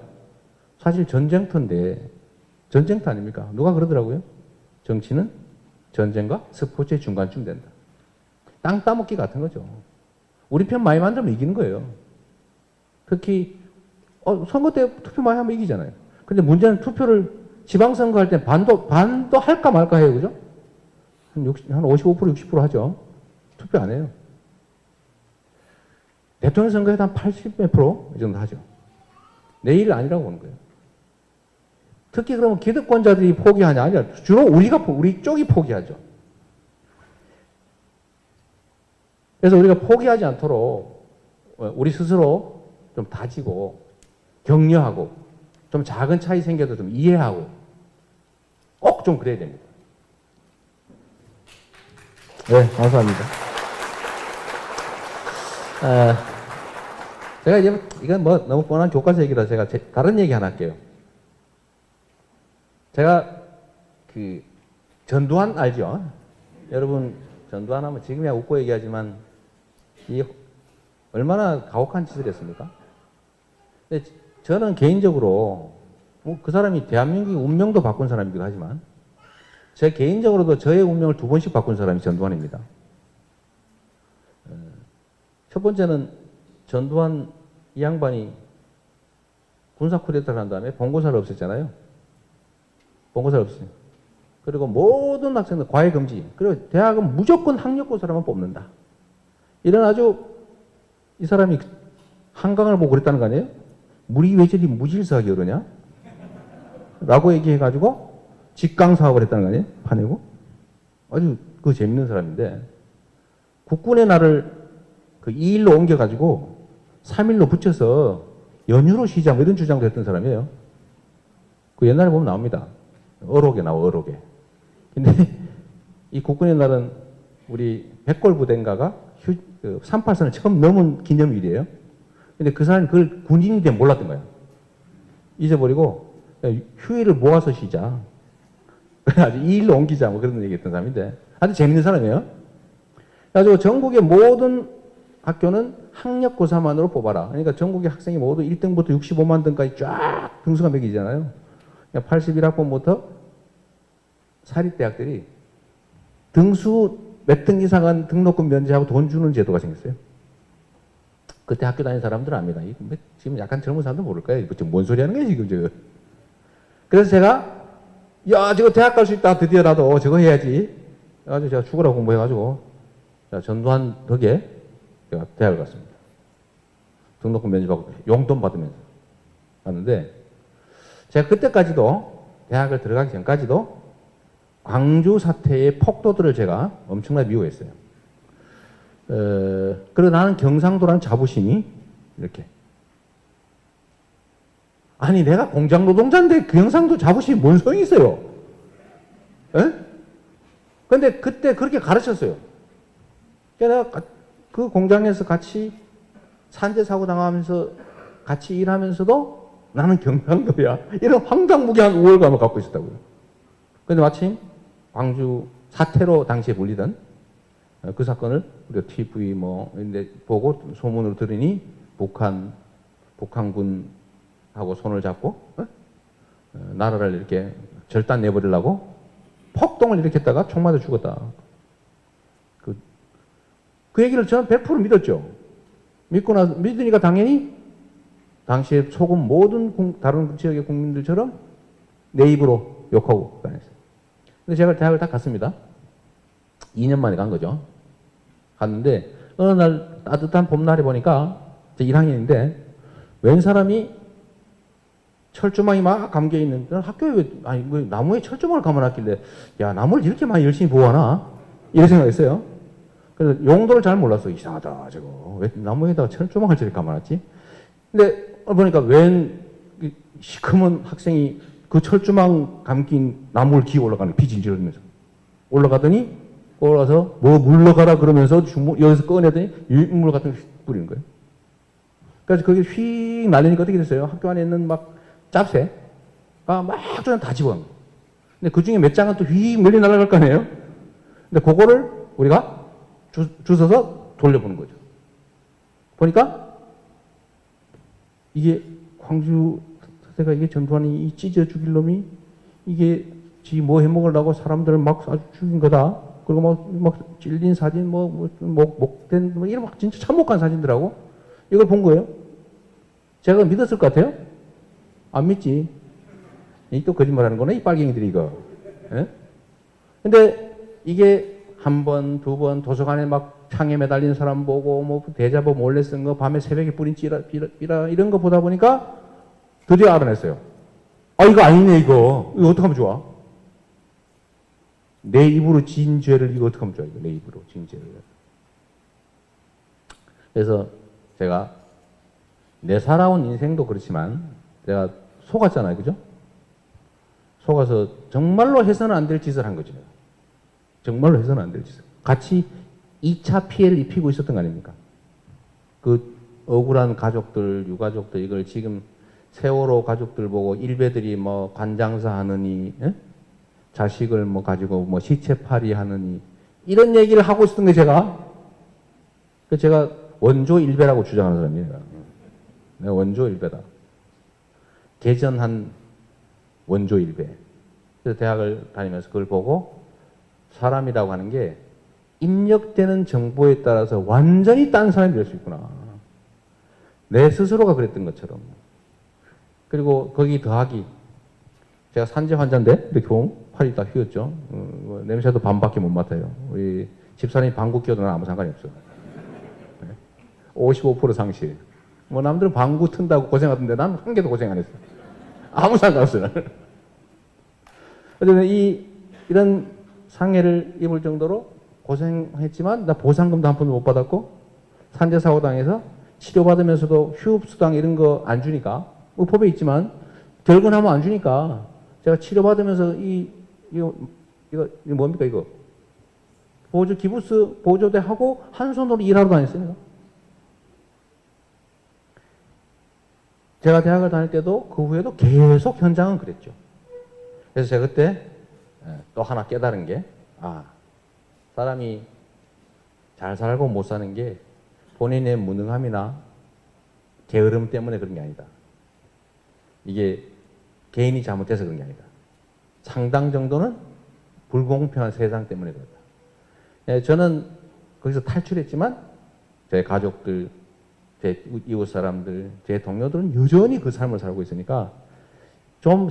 사실 전쟁터인데, 전쟁터 아닙니까? 누가 그러더라고요? 정치는 전쟁과 스포츠의 중간쯤 된다. 땅 따먹기 같은 거죠. 우리 편 많이 만들면 이기는 거예요. 특히 선거 때 투표 많이 하면 이기잖아요. 근데 문제는 투표를 지방선거 할 때 반도 할까 말까 해요. 그죠? 한 55%, 60% 하죠. 투표 안 해요. 대통령 선거에도 한 80몇 프로 이 정도 하죠. 내 일 아니라고 보는 거예요. 특히 그러면 기득권자들이 포기하냐? 아니라 주로 우리 쪽이 포기하죠. 그래서 우리가 포기하지 않도록 우리 스스로 좀 다지고 격려하고 좀 작은 차이 생겨도 좀 이해하고 꼭 좀 그래야 됩니다. 네, 감사합니다. 제가 이제 이건 뭐 너무 뻔한 교과서 얘기라 제가 다른 얘기 하나 할게요. 제가 그 전두환 알죠? 여러분 전두환 하면 지금이야 웃고 얘기하지만 이 얼마나 가혹한 짓을 했습니까? 근데 저는 개인적으로 뭐 그 사람이 대한민국의 운명도 바꾼 사람이기도 하지만 제 개인적으로도 저의 운명을 2번씩 바꾼 사람이 전두환입니다. 첫 번째는 전두환 이 양반이 군사 쿠데타를 한 다음에 본고사를 없앴잖아요. 본고사를 없어요. 그리고 모든 학생들 과외 금지. 그리고 대학은 무조건 학력고사로만 뽑는다. 이런 아주 이 사람이 한강을 보고 그랬다는 거 아니에요? 물이 왜 저리 무질서하게 흐르냐? 라고 얘기해가지고 직강 사업을 했다는 거 아니에요? 파내고. 아주 그 재밌는 사람인데 국군의 날을 그 2일로 옮겨가지고 3일로 붙여서 연휴로 쉬자 뭐 이런 주장도 했던 사람이에요. 그 옛날에 보면 나옵니다. 어록에 나와, 어록에. 근데 이 국군의 날은 우리 백골 부대인가가 38선을 처음 넘은 기념일이에요. 근데 그 사람이 그걸 군인인데 몰랐던 거야. 잊어버리고 휴일을 모아서 쉬자. 아주 2일로 옮기자 뭐 그런 얘기 했던 사람인데 아주 재밌는 사람이에요. 그래가지고 전국의 모든 학교는 학력고사만으로 뽑아라. 그러니까 전국의 학생이 모두 1등부터 65만 등까지 쫙 등수가 매기잖아요. 81학번부터 사립대학들이 등수 몇 등 이상은 등록금 면제하고 돈 주는 제도가 생겼어요. 그때 학교 다니는 사람들은 압니다. 지금 약간 젊은 사람들 모를 거예요. 지금 뭔 소리 하는 거예요, 지금 저거. 그래서 제가, 야, 저거 대학 갈 수 있다. 드디어 나도 저거 해야지. 그래가지고 제가 죽으라고 공부해가지고, 전두환 덕에 제가 대학을 갔습니다. 등록금 면제받고 용돈 받으면서 갔는데, 제가 그때까지도, 대학을 들어가기 전까지도 광주 사태의 폭도들을 제가 엄청나게 미워했어요. 그러나 나는 경상도라는 자부심이 이렇게. 아니, 내가 공장 노동자인데 경상도 자부심이 뭔 소용이 있어요? 에? 근데 그때 그렇게 가르쳤어요. 내가 그 공장에서 같이 산재 사고 당하면서 같이 일하면서도 나는 경상도야. 이런 황당무계한 우월감을 갖고 있었다고요. 근데 마침 광주 사태로 당시에 불리던 그 사건을 우리가 TV 뭐 인데 보고 소문으로 들으니 북한군하고 손을 잡고 나라를 이렇게 절단 내버리려고 폭동을 일으켰다가 총 맞아 죽었다. 그 얘기를 저는 100% 믿었죠. 믿으니까 당연히 당시에 속은 모든 다른 지역의 국민들처럼 내 입으로 욕하고 다녔어요. 근데 제가 대학을 딱 갔습니다. 2년 만에 간 거죠. 갔는데 어느 날 따뜻한 봄날에 보니까 제 1학년인데 웬 사람이 철조망이 막 감겨 있는 학교에 왜 나무에 철조망을 감아놨길래 야 나무를 이렇게 많이 열심히 보호하나 이런 생각했어요. 그래서 용도를 잘 몰랐어. 이상하다 저거 왜 나무에다가 철조망을 저렇게 감아놨지? 근데 보니까 웬 시커먼 학생이 그 철조망 감긴 나무를 기어 올라가는 비질질 흘리면서 올라가더니 올라가서 뭐 물러가라 그러면서 여기서 꺼내더니 유물 같은 거 뿌리는 거예요. 그래서 그게 휙 날리니까 어떻게 됐어요? 학교 안에 있는 막 짭새가 막 저는 다 집어간 거예요. 근데 그 중에 몇 장은 또 휙 멀리 날아갈 거 아니에요? 근데 그거를 우리가 주워서 돌려보는 거죠. 보니까 이게 광주 사태가 이게 전두환이 이 찢어 죽일 놈이 이게 지 뭐 해먹으려고 사람들을 막 아주 죽인 거다. 그리고 막 찔린 사진, 목된, 이런 막 진짜 참혹한 사진들하고 이걸 본 거예요. 제가 믿었을 것 같아요? 안 믿지. 이 또 거짓말 하는 거네, 이 빨갱이들이 이거. 예? 근데 이게 한 번, 두 번 도서관에 막 창에 매달린 사람 보고, 뭐 대자보 몰래 쓴 거, 밤에 새벽에 뿌린 삐라, 이런 거 보다 보니까 드디어 알아냈어요. 아, 이거 아니네, 이거. 이거 어떡하면 좋아? 내 입으로 지은 죄를 이거 어떡하면 좋아? 이거 내 입으로 지은 죄를. 그래서 제가 내 살아온 인생도 그렇지만 제가 속았잖아요. 그죠? 속아서 정말로 해서는 안 될 짓을 한 거죠. 정말로 해서는 안 될 짓을. 같이 2차 피해를 입히고 있었던 거 아닙니까? 그 억울한 가족들, 유가족들 이걸 지금 세월호 가족들 보고 일베들이 뭐 관장사 하느니 에? 자식을 뭐 가지고 뭐 시체팔이 하느니 이런 얘기를 하고 있었던 게 제가 원조 일베라고 주장하는 사람이에요. 내가 원조 일베다. 개전한 원조 일베. 그래서 대학을 다니면서 그걸 보고 사람이라고 하는 게 입력되는 정보에 따라서 완전히 딴 사람이 될 수 있구나. 내 스스로가 그랬던 것처럼. 그리고 거기 더하기 제가 산재 환자인데 이렇게 보면 팔이 다 휘었죠. 냄새도 반밖에 못 맡아요. 우리 집사람이 방구 껴도 난 아무 상관이 없어. 55% 상실. 뭐 남들은 방구 튼다고 고생하던데 난 한 개도 고생 안 했어. 아무 상관없어요. 어쨌든 이런 상해를 입을 정도로 고생했지만 나 보상금도 한 푼도 못 받았고 산재 사고 당해서 치료받으면서도 휴업수당 이런 거 안 주니까 뭐 법에 있지만 결근하면 안 주니까 제가 치료받으면서 이거 뭡니까 이거 보조 기부스 보조대 하고 한 손으로 일하러 다녔어요. 제가 대학을 다닐 때도 그 후에도 계속 현장은 그랬죠. 그래서 제가 그때 또 하나 깨달은 게 사람이 잘 살고 못 사는 게 본인의 무능함이나 게으름 때문에 그런 게 아니다. 이게 개인이 잘못해서 그런 게 아니다. 상당 정도는 불공평한 세상 때문에 그렇다. 저는 거기서 탈출했지만 제 가족들, 제 이웃 사람들, 제 동료들은 여전히 그 삶을 살고 있으니까 좀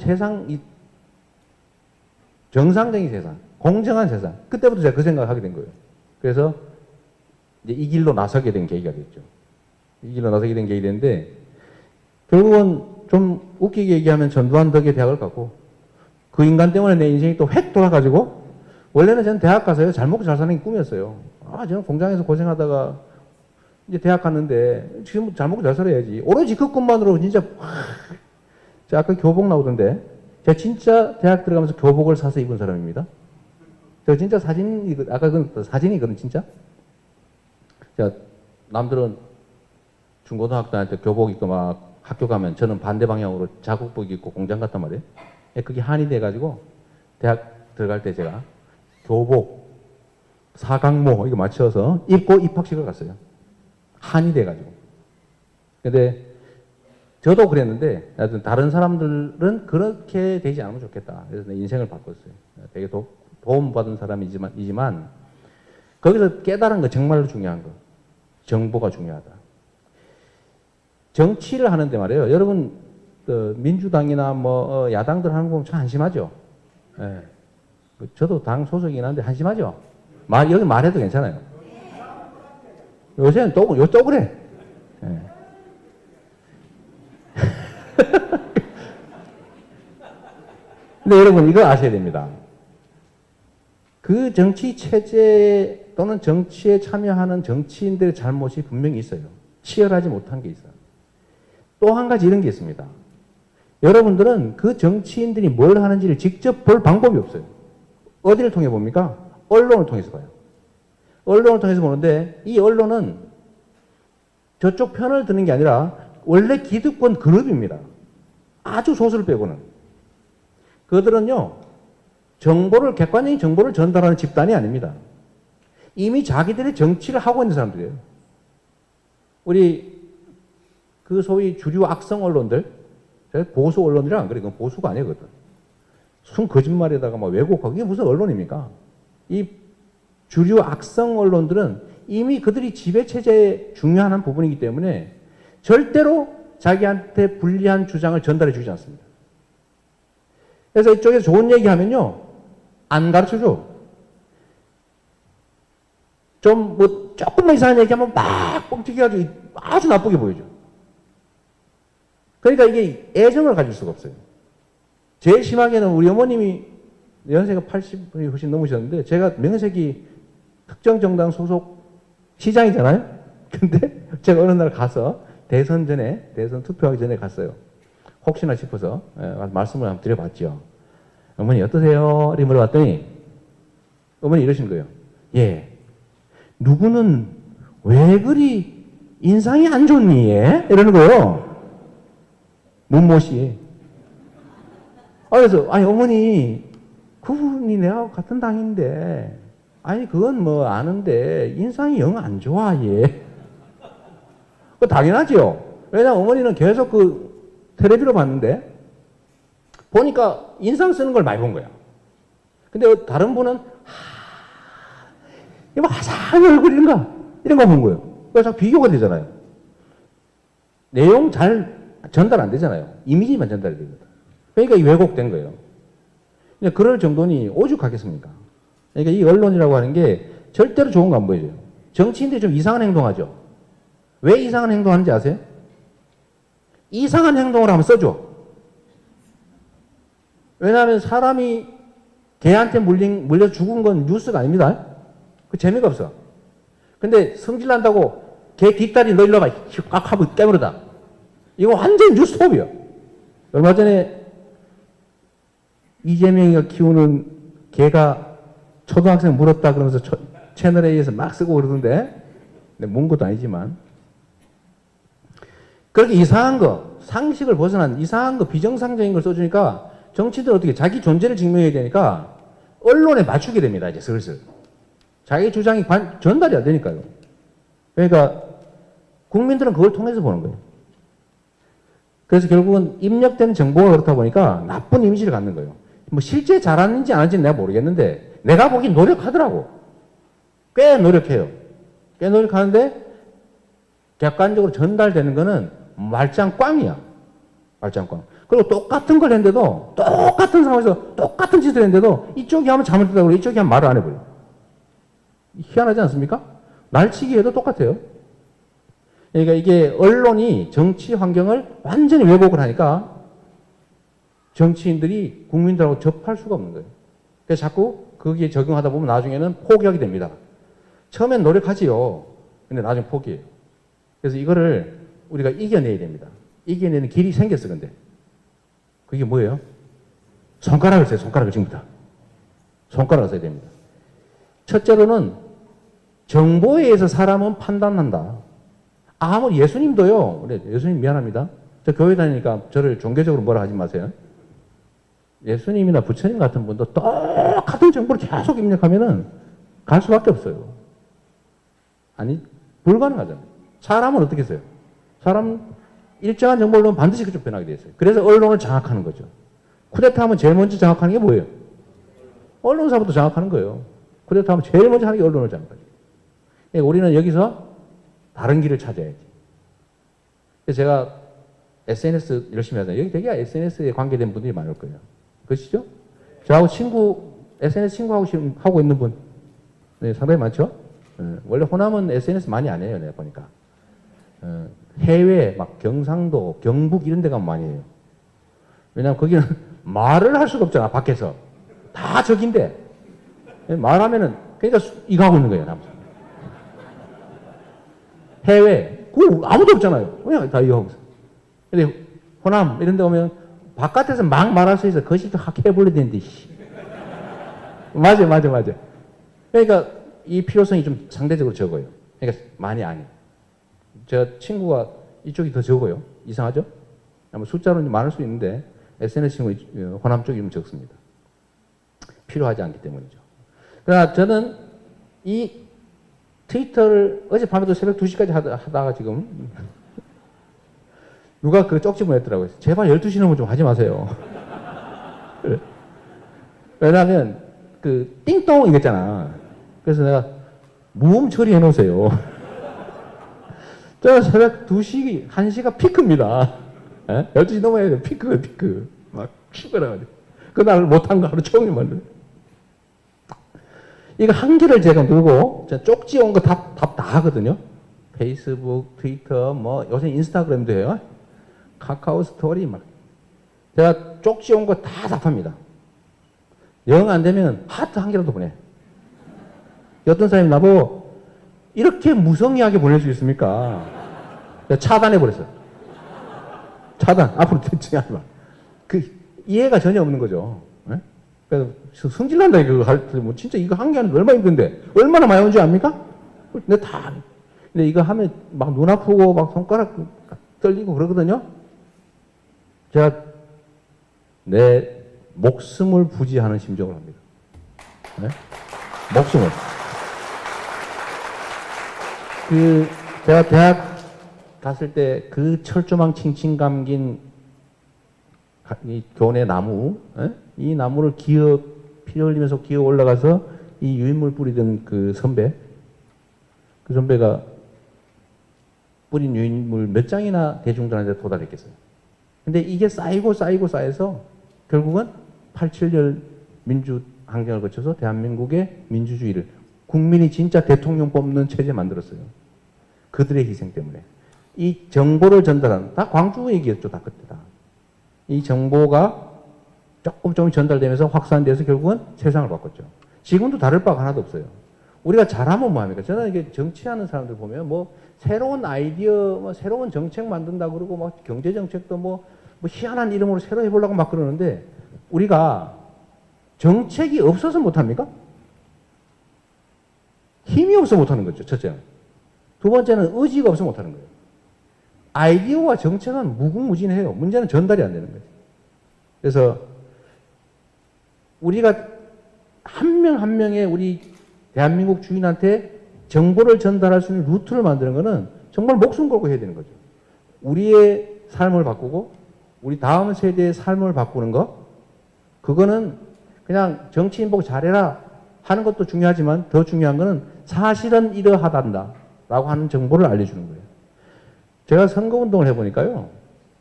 정상적인 세상, 공정한 세상. 그때부터 제가 그 생각을 하게 된 거예요. 그래서 이제 이 길로 나서게 된 계기가 됐죠. 이 길로 나서게 된 계기가 됐는데 결국은 좀 웃기게 얘기하면 전두환 덕에 대학을 갔고 그 인간 때문에 내 인생이 또 획 돌아가지고 원래는 저는 대학 가서요 잘 먹고 잘 사는 게 꿈이었어요. 저는 공장에서 고생하다가 이제 대학 갔는데 지금 잘 먹고 잘 살아야지. 오로지 그 꿈만으로 진짜 제가 아까 교복 나오던데 제가 진짜 대학 들어가면서 교복을 사서 입은 사람입니다. 저 진짜 아까 그 사진이거든 진짜. 제가 남들은 중고등학교 다닐 때 교복 입고 막 학교 가면 저는 반대 방향으로 자국복 입고 공장 갔단 말이에요. 그게 한이 돼가지고 대학 들어갈 때 제가 교복, 사각모 이거 맞춰서 입고 입학식을 갔어요. 한이 돼가지고. 근데 저도 그랬는데 다른 사람들은 그렇게 되지 않으면 좋겠다. 그래서 내 인생을 바꿨어요. 되게 도움받은 사람이지만 거기서 깨달은 거 정말로 중요한 거. 정보가 중요하다. 정치를 하는데 말이에요. 여러분 민주당이나 뭐 야당들 하는 거 보면 참 한심하죠. 예. 저도 당 소속이긴 한데 한심하죠. 여기 말해도 괜찮아요. 요새는 또 그래. 예. 근데 여러분 이거 아셔야 됩니다. 그 정치 체제 또는 정치에 참여하는 정치인들의 잘못이 분명히 있어요. 치열하지 못한 게 있어요. 또 한 가지 이런 게 있습니다. 여러분들은 그 정치인들이 뭘 하는지를 직접 볼 방법이 없어요. 어디를 통해 봅니까? 언론을 통해서 봐요. 언론을 통해서 보는데 이 언론은 저쪽 편을 드는 게 아니라 원래 기득권 그룹입니다. 아주 소수를 빼고는. 그들은요, 객관적인 정보를 전달하는 집단이 아닙니다. 이미 자기들의 정치를 하고 있는 사람들이에요. 우리 그 소위 주류 악성 언론들, 보수 언론이랑 안 그래. 그건 보수가 아니거든. 순 거짓말에다가 막 왜곡하고 이게 무슨 언론입니까? 이 주류 악성 언론들은 이미 그들이 지배체제의 중요한 부분이기 때문에 절대로 자기한테 불리한 주장을 전달해 주지 않습니다. 그래서 이쪽에서 좋은 얘기하면요, 안 가르쳐줘. 좀 조금만 이상한 얘기하면 막 뻥튀기가지고 아주 나쁘게 보여줘. 그러니까 이게 애정을 가질 수가 없어요. 제일 심하게는 우리 어머님이 연세가 80이 훨씬 넘으셨는데 제가 명색이 특정 정당 소속 시장이잖아요. 근데 제가 어느 날 가서 대선 투표하기 전에 갔어요. 혹시나 싶어서 말씀을 한번 드려봤죠. 어머니 어떠세요? 이렇게 물어봤더니 어머니 이러신 거예요. 예. 누구는 왜 그리 인상이 안 좋니? 예? 이러는 거예요. 문모씨. 그래서 어머니 그분이 내가 같은 당인데 그건 뭐 아는데 인상이 영 안 좋아. 예. 그 당연하죠. 왜냐면 어머니는 계속 텔레비로 봤는데 보니까 인상 쓰는 걸 많이 본 거야. 근데 다른 분은 이거 화사한 얼굴인가 이런 거 본 거예요. 그래서 비교가 되잖아요. 내용 잘 전달 안 되잖아요. 이미지만 전달이 됩니다. 그러니까 이 왜곡된 거예요. 그럴 정도니 오죽하겠습니까? 그러니까 이 언론이라고 하는 게 절대로 좋은 거 안 보여줘요. 정치인들이 좀 이상한 행동하죠. 왜 이상한 행동하는지 아세요? 이상한 행동을 하면 써줘. 왜냐하면 사람이 개한테 물려 죽은 건 뉴스가 아닙니다. 그 재미가 없어. 근데 성질 난다고 개 뒷다리 너 일로 와봐. 꽉 하고 깨물어다. 이거 완전 뉴스톱이야. 얼마 전에 이재명이가 키우는 개가 초등학생 물었다 그러면서 채널A에서 막 쓰고 그러던데, 문 것도 아니지만. 그렇게 이상한 거, 상식을 벗어난 이상한 거, 비정상적인 걸 써주니까 정치들은 어떻게 자기 존재를 증명해야 되니까 언론에 맞추게 됩니다, 이제 슬슬. 자기 주장이 전달이 안 되니까요. 그러니까 국민들은 그걸 통해서 보는 거예요. 그래서 결국은 입력된 정보가 그렇다 보니까 나쁜 이미지를 갖는 거예요. 뭐 실제 잘하는지 안 하는지는 내가 모르겠는데 내가 보기엔 노력하더라고. 꽤 노력해요. 꽤 노력하는데 객관적으로 전달되는 거는 말짱 꽝이야. 말짱 꽝. 그리고 똑같은 걸 했는데도 똑같은 상황에서 똑같은 짓을 했는데도 이쪽이 하면 잘못했다고 그러고 이쪽이 하면 말을 안 해버려. 희한하지 않습니까? 날치기 해도 똑같아요. 그러니까 이게 언론이 정치 환경을 완전히 왜곡을 하니까 정치인들이 국민들하고 접할 수가 없는 거예요. 그래서 자꾸 거기에 적용하다 보면 나중에는 포기하게 됩니다. 처음엔 노력하지요. 근데 나중에 포기해요. 그래서 이거를 우리가 이겨내야 됩니다. 이겨내는 길이 생겼어, 근데. 그게 뭐예요? 손가락을 써요, 손가락을 지금부터. 손가락을 써야 됩니다. 첫째로는 정보에 의해서 사람은 판단한다. 아무리 예수님도요, 예수님 미안합니다. 저 교회 다니니까 저를 종교적으로 뭐라 하지 마세요. 예수님이나 부처님 같은 분도 똑같은 정보를 계속 입력하면은 갈 수밖에 없어요. 아니, 불가능하잖아요. 사람은 어떻게 써요? 사람 일정한 정보를 넣으면 반드시 그쪽 변하게 돼 있어요. 그래서 언론을 장악하는 거죠. 쿠데타 하면 제일 먼저 장악하는 게 뭐예요? 언론사부터 장악하는 거예요. 쿠데타 하면 제일 먼저 하는 게 언론을 장악하죠. 그러니까 우리는 여기서 다른 길을 찾아야지. 그래서 제가 SNS 열심히 하잖아요. 여기 되게 SNS에 관계된 분들이 많을 거예요. 그러시죠? 저하고 SNS 친구하고 지금 하고 있는 분, 네, 상당히 많죠? 원래 호남은 SNS 많이 안 해요, 내가 보니까. 해외, 막 경상도, 경북 이런 데 가면 많이 해요. 왜냐면 거기는 말을 할 수가 없잖아, 밖에서. 다 적인데. 말하면은, 그러니까 이거 하고 있는 거예요, 남자. 해외, 그거 아무도 없잖아요. 그냥 다 이거 하고 있어. 근데 호남 이런 데 오면 바깥에서 막 말할 수 있어. 거시도 확 해버려야 되는데, 씨. 맞아. 그러니까 이 필요성이 좀 상대적으로 적어요. 그러니까 많이 안 해요. 제 친구가 이쪽이 더 적어요. 이상하죠? 아마 숫자로는 많을 수 있는데 SNS 친구 호남 쪽이 좀 적습니다. 필요하지 않기 때문이죠. 그러나 저는 이 트위터를 어젯밤에도 새벽 2시까지 하다가 지금 누가 그 쪽지 보냈더라고요. 제발 12시 넘으면 좀 하지 마세요. 왜냐하면 그 띵동 이랬잖아. 그래서 내가 무음 처리해 놓으세요. 저 새벽 2시, 1시가 피크입니다. 12시 넘어야 돼요. 피크예요, 피크. 막 죽어라가지고. 그날 못한 거 하루 종일 말로. 이거 한 개를 제가 누르고 쪽지 온 거 답 다 하거든요. 페이스북, 트위터, 뭐 요새 인스타그램도 해요. 카카오 스토리 막. 제가 쪽지 온 거 다 답합니다. 영 안 되면 하트 한 개라도 보내. 어떤 사람이 나보고 이렇게 무성의하게 보낼 수 있습니까? 차단해버렸어요. 차단. 앞으로 대충하지 마. 그 이해가 전혀 없는 거죠. 네? 그래서 성질난다 이거 할 때 뭐 진짜 이거 한 게 하는데 얼마나 힘든데 얼마나 많이 온지 압니까? 근데 다. 근데 이거 하면 막 눈 아프고 막 손가락 떨리고 그러거든요. 제가 내 목숨을 부지하는 심정을 합니다. 네? 목숨을. 제가 대학 갔을 때 그 철조망 칭칭 감긴 이 교내 나무, 이 나무를 피 흘리면서 기어 올라가서 이 유인물 뿌리던 그 선배가 뿌린 유인물 몇 장이나 대중들한테 도달했겠어요. 근데 이게 쌓여서 결국은 87년 민주 항쟁을 거쳐서 대한민국의 민주주의를 국민이 진짜 대통령 뽑는 체제 만들었어요. 그들의 희생 때문에. 이 정보를 전달하는, 다 광주 얘기였죠, 다 그때 다. 이 정보가 조금 전달되면서 확산돼서 결국은 세상을 바꿨죠. 지금도 다를 바가 하나도 없어요. 우리가 잘하면 뭐합니까? 저는 이게 정치하는 사람들 보면 뭐 새로운 아이디어, 뭐 새로운 정책 만든다 그러고 막 경제 정책도 뭐 희한한 이름으로 새로 해보려고 막 그러는데 우리가 정책이 없어서 못합니까? 힘이 없어 못하는 거죠. 첫째는. 두 번째는 의지가 없어 못하는 거예요. 아이디어와 정책은 무궁무진해요. 문제는 전달이 안 되는 거죠. 그래서 우리가 한 명 한 명의 우리 대한민국 주인한테 정보를 전달할 수 있는 루트를 만드는 것은 정말 목숨 걸고 해야 되는 거죠. 우리의 삶을 바꾸고 우리 다음 세대의 삶을 바꾸는 것, 그거는 그냥 정치인 보고 잘해라 하는 것도 중요하지만 더 중요한 것은 사실은 이러하단다 라고 하는 정보를 알려주는 거예요. 제가 선거운동을 해보니까요.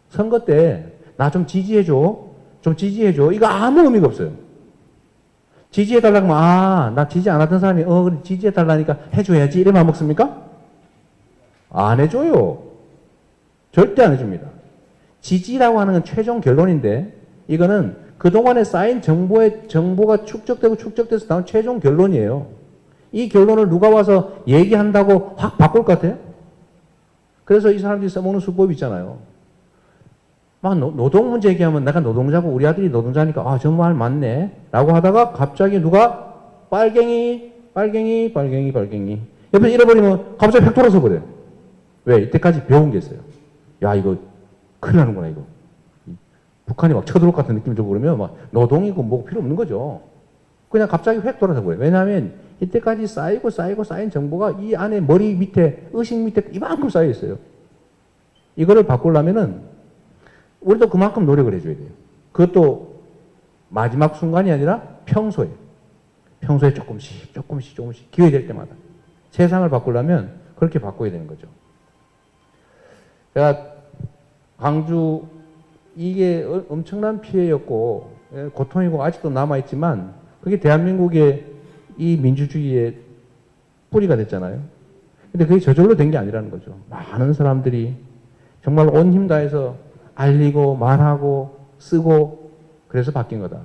선거 때 나 좀 지지해줘. 좀 지지해줘. 이거 아무 의미가 없어요. 지지해달라고 하면 나 지지 안 하던 사람이 그래 지지해달라니까 해줘야지 이래만 먹습니까? 안 해줘요. 절대 안 해줍니다. 지지라고 하는 건 최종 결론인데 이거는 그동안에 쌓인 정보가 축적돼서 나온 최종 결론이에요. 이 결론을 누가 와서 얘기한다고 확 바꿀 것 같아요? 그래서 이 사람들이 써먹는 수법이 있잖아요. 막 노동 문제 얘기하면 내가 노동자고 우리 아들이 노동자니까 저 말 맞네 라고 하다가 갑자기 누가 빨갱이 옆에 잃어버리면 갑자기 팩 돌아서 버려요. 왜? 이때까지 배운 게 있어요. 야 이거 큰일 나는구나 이거. 북한이 막 쳐들어올 것 같은 느낌이 들고 그러면 막 노동이고 뭐 필요 없는 거죠. 그냥 갑자기 획 돌아서 버려요. 왜냐하면 이때까지 쌓인 정보가 이 안에 머리 밑에 의식 밑에 이만큼 쌓여 있어요. 이거를 바꾸려면은 우리도 그만큼 노력을 해줘야 돼요. 그것도 마지막 순간이 아니라 평소에 조금씩 기회 될 때마다 세상을 바꾸려면 그렇게 바꿔야 되는 거죠. 제가 광주 이게 엄청난 피해였고 고통이고 아직도 남아있지만 그게 대한민국의 이 민주주의의 뿌리가 됐잖아요. 근데 그게 저절로 된 게 아니라는 거죠. 많은 사람들이 정말 온 힘 다해서 알리고 말하고 쓰고 그래서 바뀐 거다.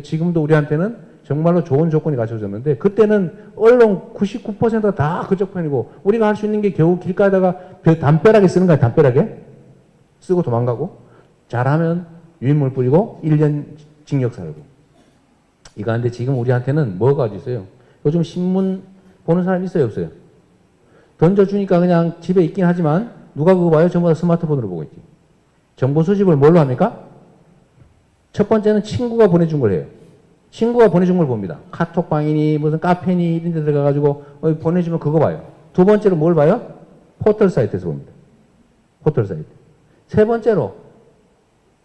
지금도 우리한테는 정말로 좋은 조건이 갖춰졌는데 그때는 언론 99%가 다 그쪽 편이고 우리가 할 수 있는 게 겨우 길가에다가 담벼락에 쓰는 거야. 담벼락에 쓰고 도망가고 잘하면 유인물 뿌리고 1년 징역 살고 이거 하는데 지금 우리한테는 뭐가 어디 있어요? 요즘 신문 보는 사람 있어요 없어요? 던져주니까 그냥 집에 있긴 하지만 누가 그거 봐요? 전부 다 스마트폰으로 보고 있지. 정보 수집을 뭘로 합니까? 첫 번째는 친구가 보내준 걸 해요. 친구가 보내준 걸 봅니다. 카톡방이니 무슨 카페니 이런 데 들어가가지고 보내주면 그거 봐요. 두 번째로 뭘 봐요? 포털 사이트에서 봅니다. 포털 사이트. 세 번째로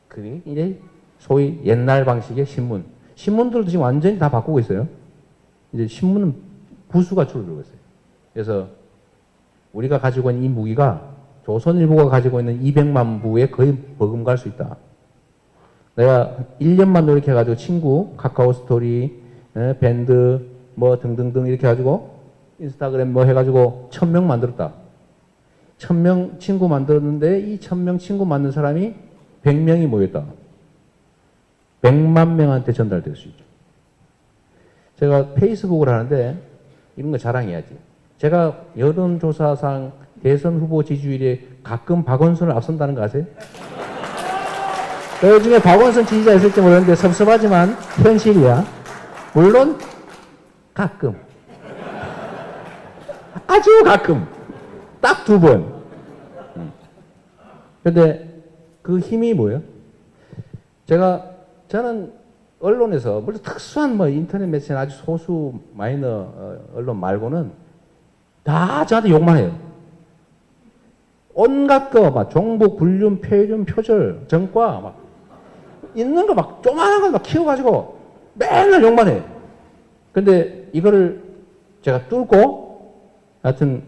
그게 이제 소위 옛날 방식의 신문. 신문들도 지금 완전히 다 바꾸고 있어요. 이제 신문은 부수가 줄어들고 있어요. 그래서 우리가 가지고 있는 이 무기가 조선일보가 가지고 있는 200만 부에 거의 버금갈 수 있다. 내가 1년만 노력해가지고 친구, 카카오 스토리, 밴드, 뭐 등등등 이렇게 해가지고 인스타그램 뭐 해가지고 1000명 만들었다. 1000명 친구 만들었는데 이 1000명 친구 만든 사람이 100명이 모였다. 100만 명한테 전달될 수 있죠. 제가 페이스북을 하는데 이런 거 자랑해야지. 제가 여론조사상 대선 후보 지지율에 가끔 박원순을 앞선다는 거 아세요? 그 중에 박원순 지지자 있을지 모르는데 섭섭하지만 현실이야. 물론 가끔. 아주 가끔. 딱 2번. 근데 그 힘이 뭐예요? 저는 언론에서 물론 특수한 뭐 인터넷 매체나 아주 소수 마이너 언론 말고는 다 저한테 욕만 해요. 온갖 거, 막 종북, 불륜, 폐륜, 표절, 정과, 막 있는 거 막 조만한 거 막 키워가지고 맨날 욕만 해. 근데 이거를 제가 뚫고 하여튼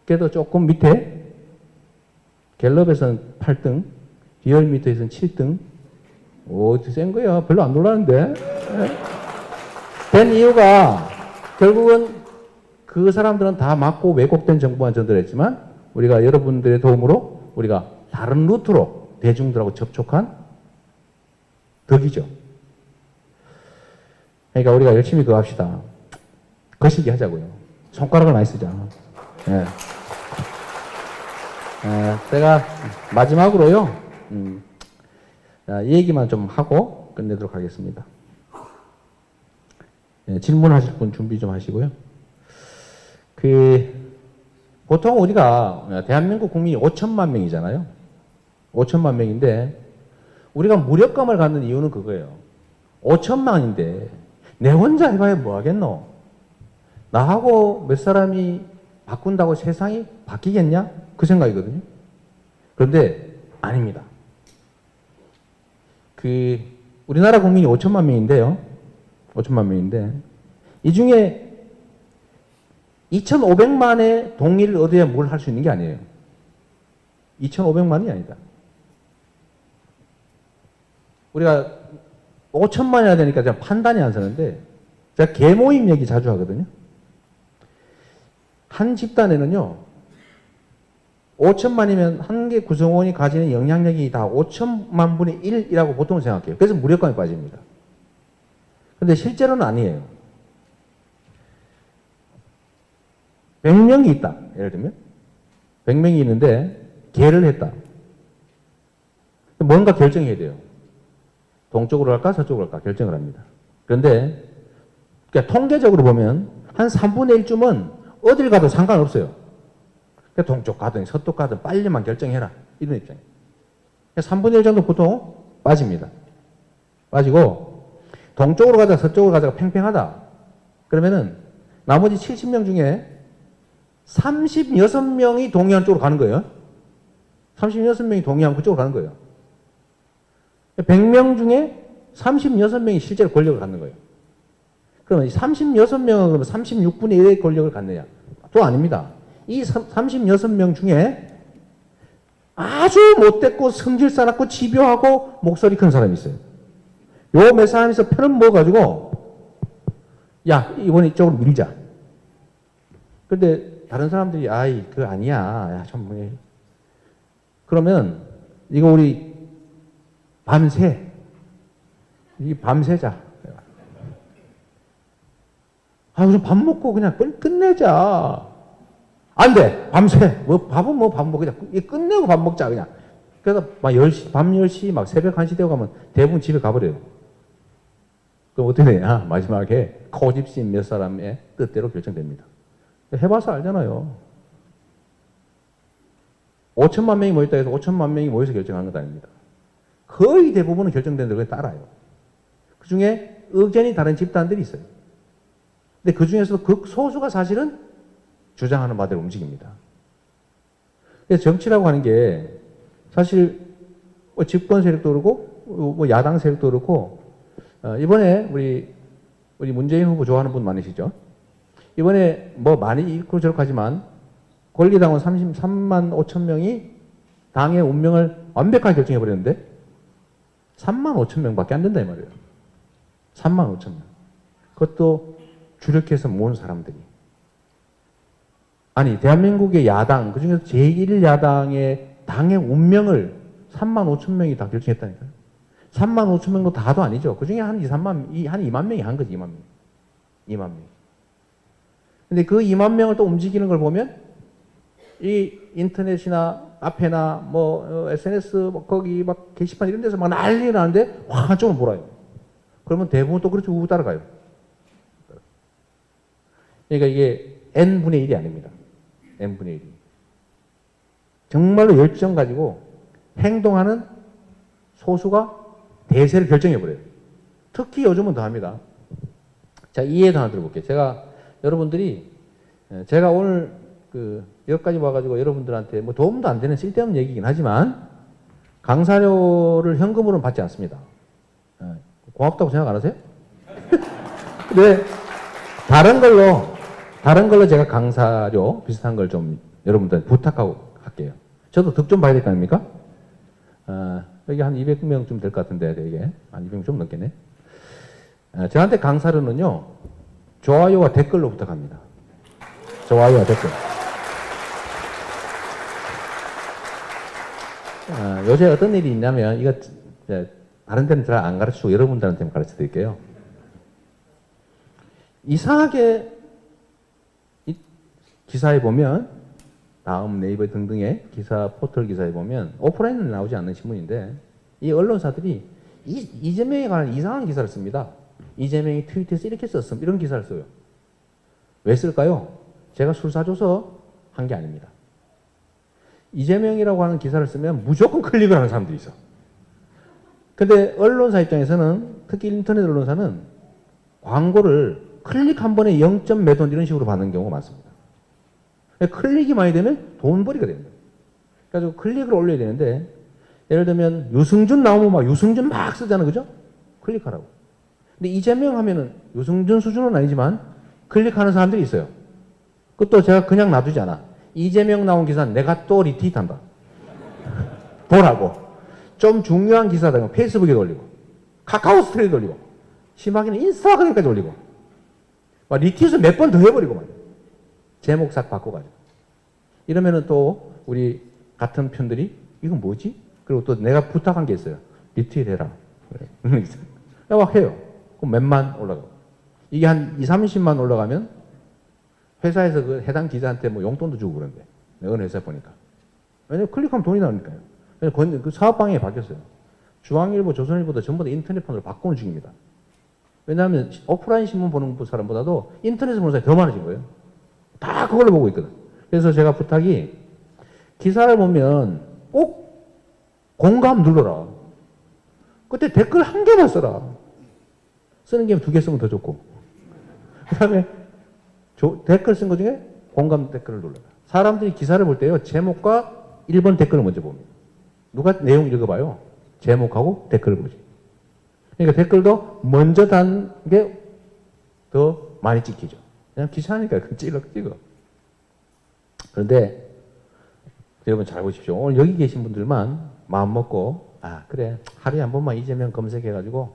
그래도 조금 밑에 갤럽에서는 8등, 리얼미터에서는 7등. 센 거야. 별로 안 놀라는데. 된 이유가 결국은 그 사람들은 다 맞고 왜곡된 정보만 전달했지만 우리가 여러분들의 도움으로 우리가 다른 루트로 대중들하고 접촉한 덕이죠. 그러니까 우리가 열심히 그거 합시다. 거시기 하자고요. 손가락을 많이 쓰자. 예. 제가 마지막으로요, 이 얘기만 좀 하고 끝내도록 하겠습니다. 질문하실 분 준비 좀 하시고요. 보통 우리가 대한민국 국민이 5천만 명이잖아요. 5천만 명인데 우리가 무력감을 갖는 이유는 그거예요. 5천만인데 내 혼자 해봐야 뭐 하겠노? 나하고 몇 사람이 바꾼다고 세상이 바뀌겠냐? 그 생각이거든요. 그런데 아닙니다. 우리나라 국민이 5천만 명인데요. 5천만 명인데 이 중에 2,500만의 동의를 얻어야 뭘 할 수 있는 게 아니에요. 2,500만이 아니다. 우리가 5천만이나 되니까 제가 판단이 안 서는데 제가 계모임 얘기 자주 하거든요. 한 집단에는요, 5천만이면 한 개 구성원이 가지는 영향력이 다 5천만 분의 1이라고 보통 생각해요. 그래서 무력감에 빠집니다. 그런데 실제로는 아니에요. 100명이 있다. 예를 들면 100명이 있는데 개를 했다. 뭔가 결정해야 돼요. 동쪽으로 갈까 서쪽으로 갈까 결정을 합니다. 그런데 그러니까 통계적으로 보면 한 3분의 1쯤은 어딜 가도 상관없어요. 그러니까 동쪽 가든 서쪽 가든 빨리만 결정해라. 이런 입장이에요. 3분의 1 정도 보통 빠집니다. 빠지고 동쪽으로 가자 서쪽으로 가자가 팽팽하다. 그러면은 나머지 70명 중에 36명이 동의한 쪽으로 가는 거예요. 36명이 동의하면 그쪽으로 가는 거예요. 100명 중에 36명이 실제로 권력을 갖는 거예요. 그러면 36명은 36분의 1의 권력을 갖느냐? 또 아닙니다. 이 36명 중에 아주 못됐고 성질싸 났고 집요하고 목소리 큰 사람이 있어요. 요 몇 사람에서 편을 먹어가지고 야 이번에 이쪽으로 밀자. 근데 다른 사람들이 아이 그거 아니야. 야, 좀 뭐. 그러면 이거 우리 밤새 이 밤새자. 우리 밥 먹고 그냥 끝내자. 안 돼. 밤새. 뭐 밥은 뭐 밥 먹고 그냥 끝내고 밥 먹자 그냥. 그래서 막 10시, 밤 10시 막 새벽 1시 되고 가면 대부분 집에 가버려요. 그럼 어떻게 되냐? 마지막에 고집심 몇 사람의 뜻대로 결정됩니다. 해봐서 알잖아요. 5천만 명이 모였다 해서 5천만 명이 모여서 결정한 것 아닙니다. 거의 대부분은 결정된 대로 따라요. 그 중에 의견이 다른 집단들이 있어요. 근데 그 중에서도 극소수가 사실은 주장하는 바대로 움직입니다. 그래서 정치라고 하는 게 사실 뭐 집권 세력도 그렇고 뭐 야당 세력도 그렇고 이번에 우리 문재인 후보 좋아하는 분 많으시죠? 이번에 뭐 많이 이렇고 저렇고 하지만 권리당원 33만 5천 명이 당의 운명을 완벽하게 결정해버렸는데 3만 5천 명밖에 안 된다 이 말이에요. 3만 5천 명. 그것도 주력해서 모은 사람들이. 아니 대한민국의 야당 그중에서 제1야당의 당의 운명을 3만 5천 명이 다 결정했다니까요. 3만 5천 명도 다도 아니죠. 그중에 한 2만 명이 한 거지. 2만 명. 2만 명. 근데 그 2만 명을 또 움직이는 걸 보면 이 인터넷이나 앞에나 뭐 SNS 뭐 거기 막 게시판 이런 데서 막 난리 나는데 확 한쪽으로 몰아요. 그러면 대부분 또 그렇게 우우 따라가요. 그러니까 이게 n분의 1이 아닙니다. n분의 1이. 정말로 열정 가지고 행동하는 소수가 대세를 결정해버려요. 특히 요즘은 더 합니다. 자, 이 예도 하나 들어볼게요. 제가 오늘 여기까지 와가지고 여러분들한테 뭐 도움도 안 되는 쓸데없는 얘기긴 하지만 강사료를 현금으로는 받지 않습니다. 고맙다고 생각 안 하세요? 근데 다른 걸로 제가 강사료 비슷한 걸 좀 여러분들한테 부탁하고 할게요. 저도 득 좀 봐야 될 거 아닙니까? 여기 한 200명쯤 될 것 같은데 되게 한 200명 좀 넘겠네. 저한테 강사료는요. 좋아요와 댓글로 부탁합니다. 좋아요와 댓글. 요새 어떤 일이 있냐면 이거 다른 데는 잘 안 가르치고 여러분들한테만 가르쳐 드릴게요. 이상하게 기사에 보면 다음 네이버 등등의 기사 포털 기사에 보면 오프라인은 나오지 않는 신문인데 이 언론사들이 이재명에 관한 이상한 기사를 씁니다. 이재명이 트위터에서 이렇게 썼음 이런 기사를 써요. 왜 쓸까요? 제가 술 사줘서 한 게 아닙니다. 이재명이라고 하는 기사를 쓰면 무조건 클릭을 하는 사람들이 있어. 근데 언론사 입장에서는 특히 인터넷 언론사는 광고를 클릭 한 번에 0. 몇 원 이런 식으로 받는 경우가 많습니다. 클릭이 많이 되면 돈벌이가 됩니다. 그래서 클릭을 올려야 되는데 예를 들면 유승준 나오면 막 유승준 막 쓰잖아, 그죠? 클릭하라고. 근데 이재명 하면은 유승준 수준은 아니지만 클릭하는 사람들이 있어요. 그것도 제가 그냥 놔두지 않아. 이재명 나온 기사는 내가 또 리트윗한다. 보라고. 좀 중요한 기사다. 페이스북에 올리고, 카카오 스토리에 올리고, 심하게는 인스타그램까지 올리고, 막 리트윗을 몇 번 더 해버리고 말이야. 제목 싹 바꿔가지고. 이러면은 또 우리 같은 편들이 이건 뭐지? 그리고 또 내가 부탁한 게 있어요. 리트윗 해라. 막 해요. 그럼 몇만 올라가고. 이게 한 2, 30만 올라가면 회사에서 그 해당 기자한테 뭐 용돈도 주고 그러는데. 어느 회사에 보니까. 왜냐면 클릭하면 돈이 나오니까요. 그 사업 방향이 바뀌었어요. 중앙일보, 조선일보도 전부 다 인터넷판으로 바꾸는 중입니다. 왜냐하면 오프라인 신문 보는 사람보다도 인터넷을 보는 사람이 더 많아진 거예요. 다 그걸로 보고 있거든. 그래서 제가 부탁이 기사를 보면 꼭 공감 눌러라. 그때 댓글 한 개만 써라. 쓰는 게 2개 쓰면 더 좋고. 그 다음에 댓글 쓴 것 중에 공감 댓글을 눌러라. 사람들이 기사를 볼 때요. 제목과 1번 댓글을 먼저 봅니다. 누가 내용 읽어봐요. 제목하고 댓글을 보지. 그러니까 댓글도 먼저 단 게 더 많이 찍히죠. 그냥 기사니까 찍어. 그런데 여러분 잘 보십시오. 오늘 여기 계신 분들만 마음 먹고 그래 하루에 한 번만 이재명 검색해가지고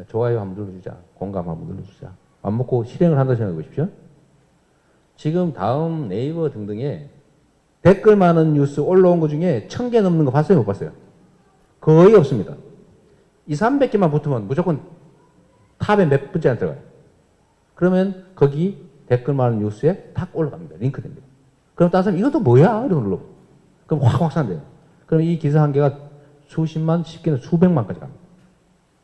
좋아요 한번 눌러주자. 공감 한번 눌러주자. 마음 먹고 실행을 한다 생각해 보십시오. 지금 다음 네이버 등등에 댓글 많은 뉴스 올라온 것 중에 1000개 넘는 거 봤어요? 못 봤어요? 거의 없습니다. 200~300개만 붙으면 무조건 탑에 몇 번째 안 들어가요. 그러면 거기 댓글 많은 뉴스에 탁 올라갑니다. 링크 됩니다. 그럼 다른 사람이 이것도 뭐야? 이러고 눌러. 그럼 확 확산돼요. 그럼 이 기사 한 개가 수십만, 쉽게는 수백만까지 갑니다.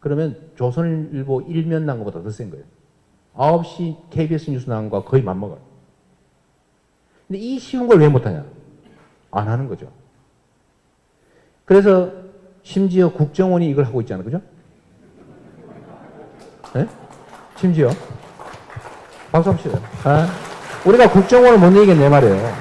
그러면 조선일보 일면 난 것보다 더 센 거예요. 9시 KBS 뉴스 나온 거와 거의 맞먹어요. 근데 이 쉬운 걸 왜 못하냐? 안 하는 거죠. 그래서 심지어 국정원이 이걸 하고 있잖아요. 그죠? 네? 심지어. 박수 한번 치세요. 우리가 국정원을 못 이기겠네 말이에요.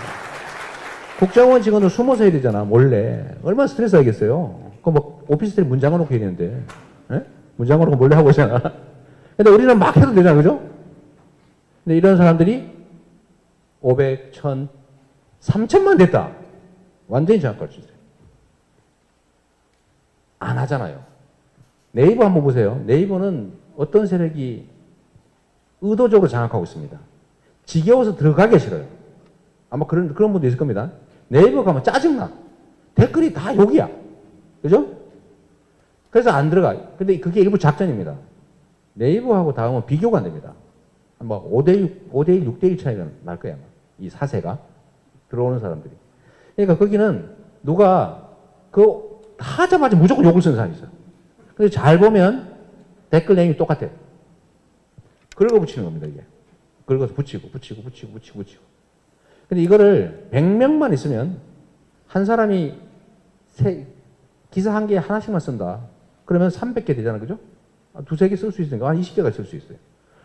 국정원 직원들 숨어서 해야 되잖아. 몰래. 얼마나 스트레스 하겠어요. 그 뭐 오피스텔 문 잠궈놓고 해야 되는데. 네? 문 잠궈놓고 몰래 하고 있잖아. 근데 우리는 막 해도 되잖아. 그죠? 근데 이런 사람들이 500, 1000, 3000만 됐다. 완전히 장악할 수 있어요. 안 하잖아요. 네이버 한번 보세요. 네이버는 어떤 세력이 의도적으로 장악하고 있습니다. 지겨워서 들어가기 싫어요. 아마 그런 분도 있을 겁니다. 네이버 가면 짜증나. 댓글이 다 욕이야. 그죠? 그래서 안 들어가요. 근데 그게 일부 작전입니다. 네이버하고 다음은 비교가 안 됩니다. 뭐 5대6, 5대1, 6대1 차이가 날 거야. 이 사세가. 들어오는 사람들이. 그러니까 거기는 누가 하자마자 무조건 욕을 쓰는 사람이 있어요. 그래서 잘 보면 댓글 내용이 똑같아요. 긁어 붙이는 겁니다, 이게. 긁어서 붙이고. 근데 이거를 100명만 있으면 한 사람이 기사 한 개에 하나씩만 쓴다. 그러면 300개 되잖아, 그죠? 2~3개 쓸 수 있으니까 한 20개가 쓸 수 있어요.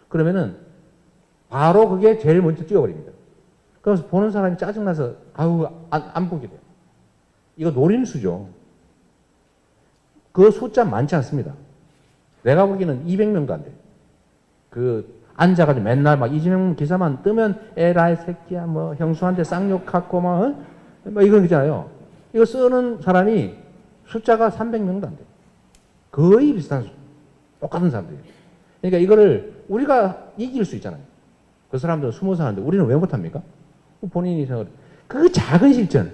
그러면은 바로 그게 제일 먼저 띄워버립니다. 그래서 보는 사람이 짜증나서 안 보게 돼요. 이거 노림수죠. 그 숫자 많지 않습니다. 내가 보기에는 200명도 안 돼요. 앉아가지고 맨날 막 이재명 기사만 뜨면 에라이 새끼야 뭐 형수한테 쌍욕하고 막 이런 거잖아요. 이거 쓰는 사람이 숫자가 300명도 안 돼요. 거의 비슷한 똑같은 사람들이에요. 그러니까 이거를 우리가 이길 수 있잖아요. 그 사람들은 숨어서 하는데 우리는 왜 못합니까? 본인이 생각을 그 작은 실전,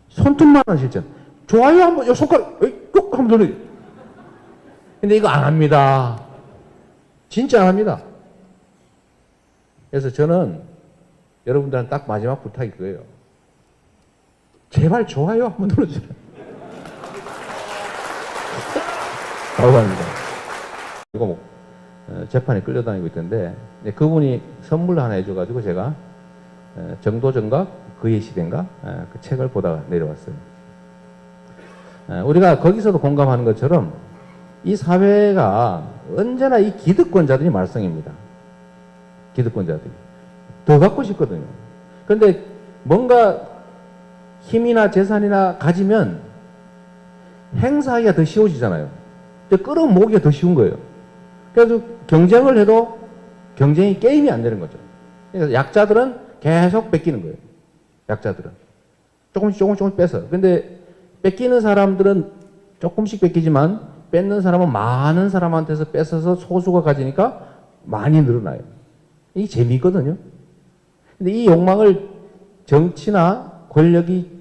손톱만한 실전, 좋아요 한번 손가락 꾹 한번 눌러. 근데 이거 안 합니다. 진짜 안 합니다. 그래서 저는 여러분들은 딱 마지막 부탁이 그거예요. 제발 좋아요 한번 눌러주세요. 감사합니다. 이거 뭐 재판에 끌려다니고 있던데 그분이 선물 하나 해줘가지고 제가 정도전과 그의 시대인가 그 책을 보다가 내려왔어요. 우리가 거기서도 공감하는 것처럼 이 사회가 언제나 이 기득권자들이 말썽입니다. 기득권자들이 더 갖고 싶거든요. 그런데 뭔가 힘이나 재산이나 가지면 행사하기가 더 쉬워지잖아요. 끌어모으기가 더 쉬운 거예요. 그래서 경쟁을 해도 경쟁이 게임이 안 되는 거죠. 그래서 약자들은 계속 뺏기는 거예요. 약자들은 조금씩 뺏어요. 근데 뺏기는 사람들은 조금씩 뺏기지만 뺏는 사람은 많은 사람한테서 뺏어서 소수가 가지니까 많이 늘어나요. 이게 재미있거든요. 근데 이 욕망을 정치나 권력이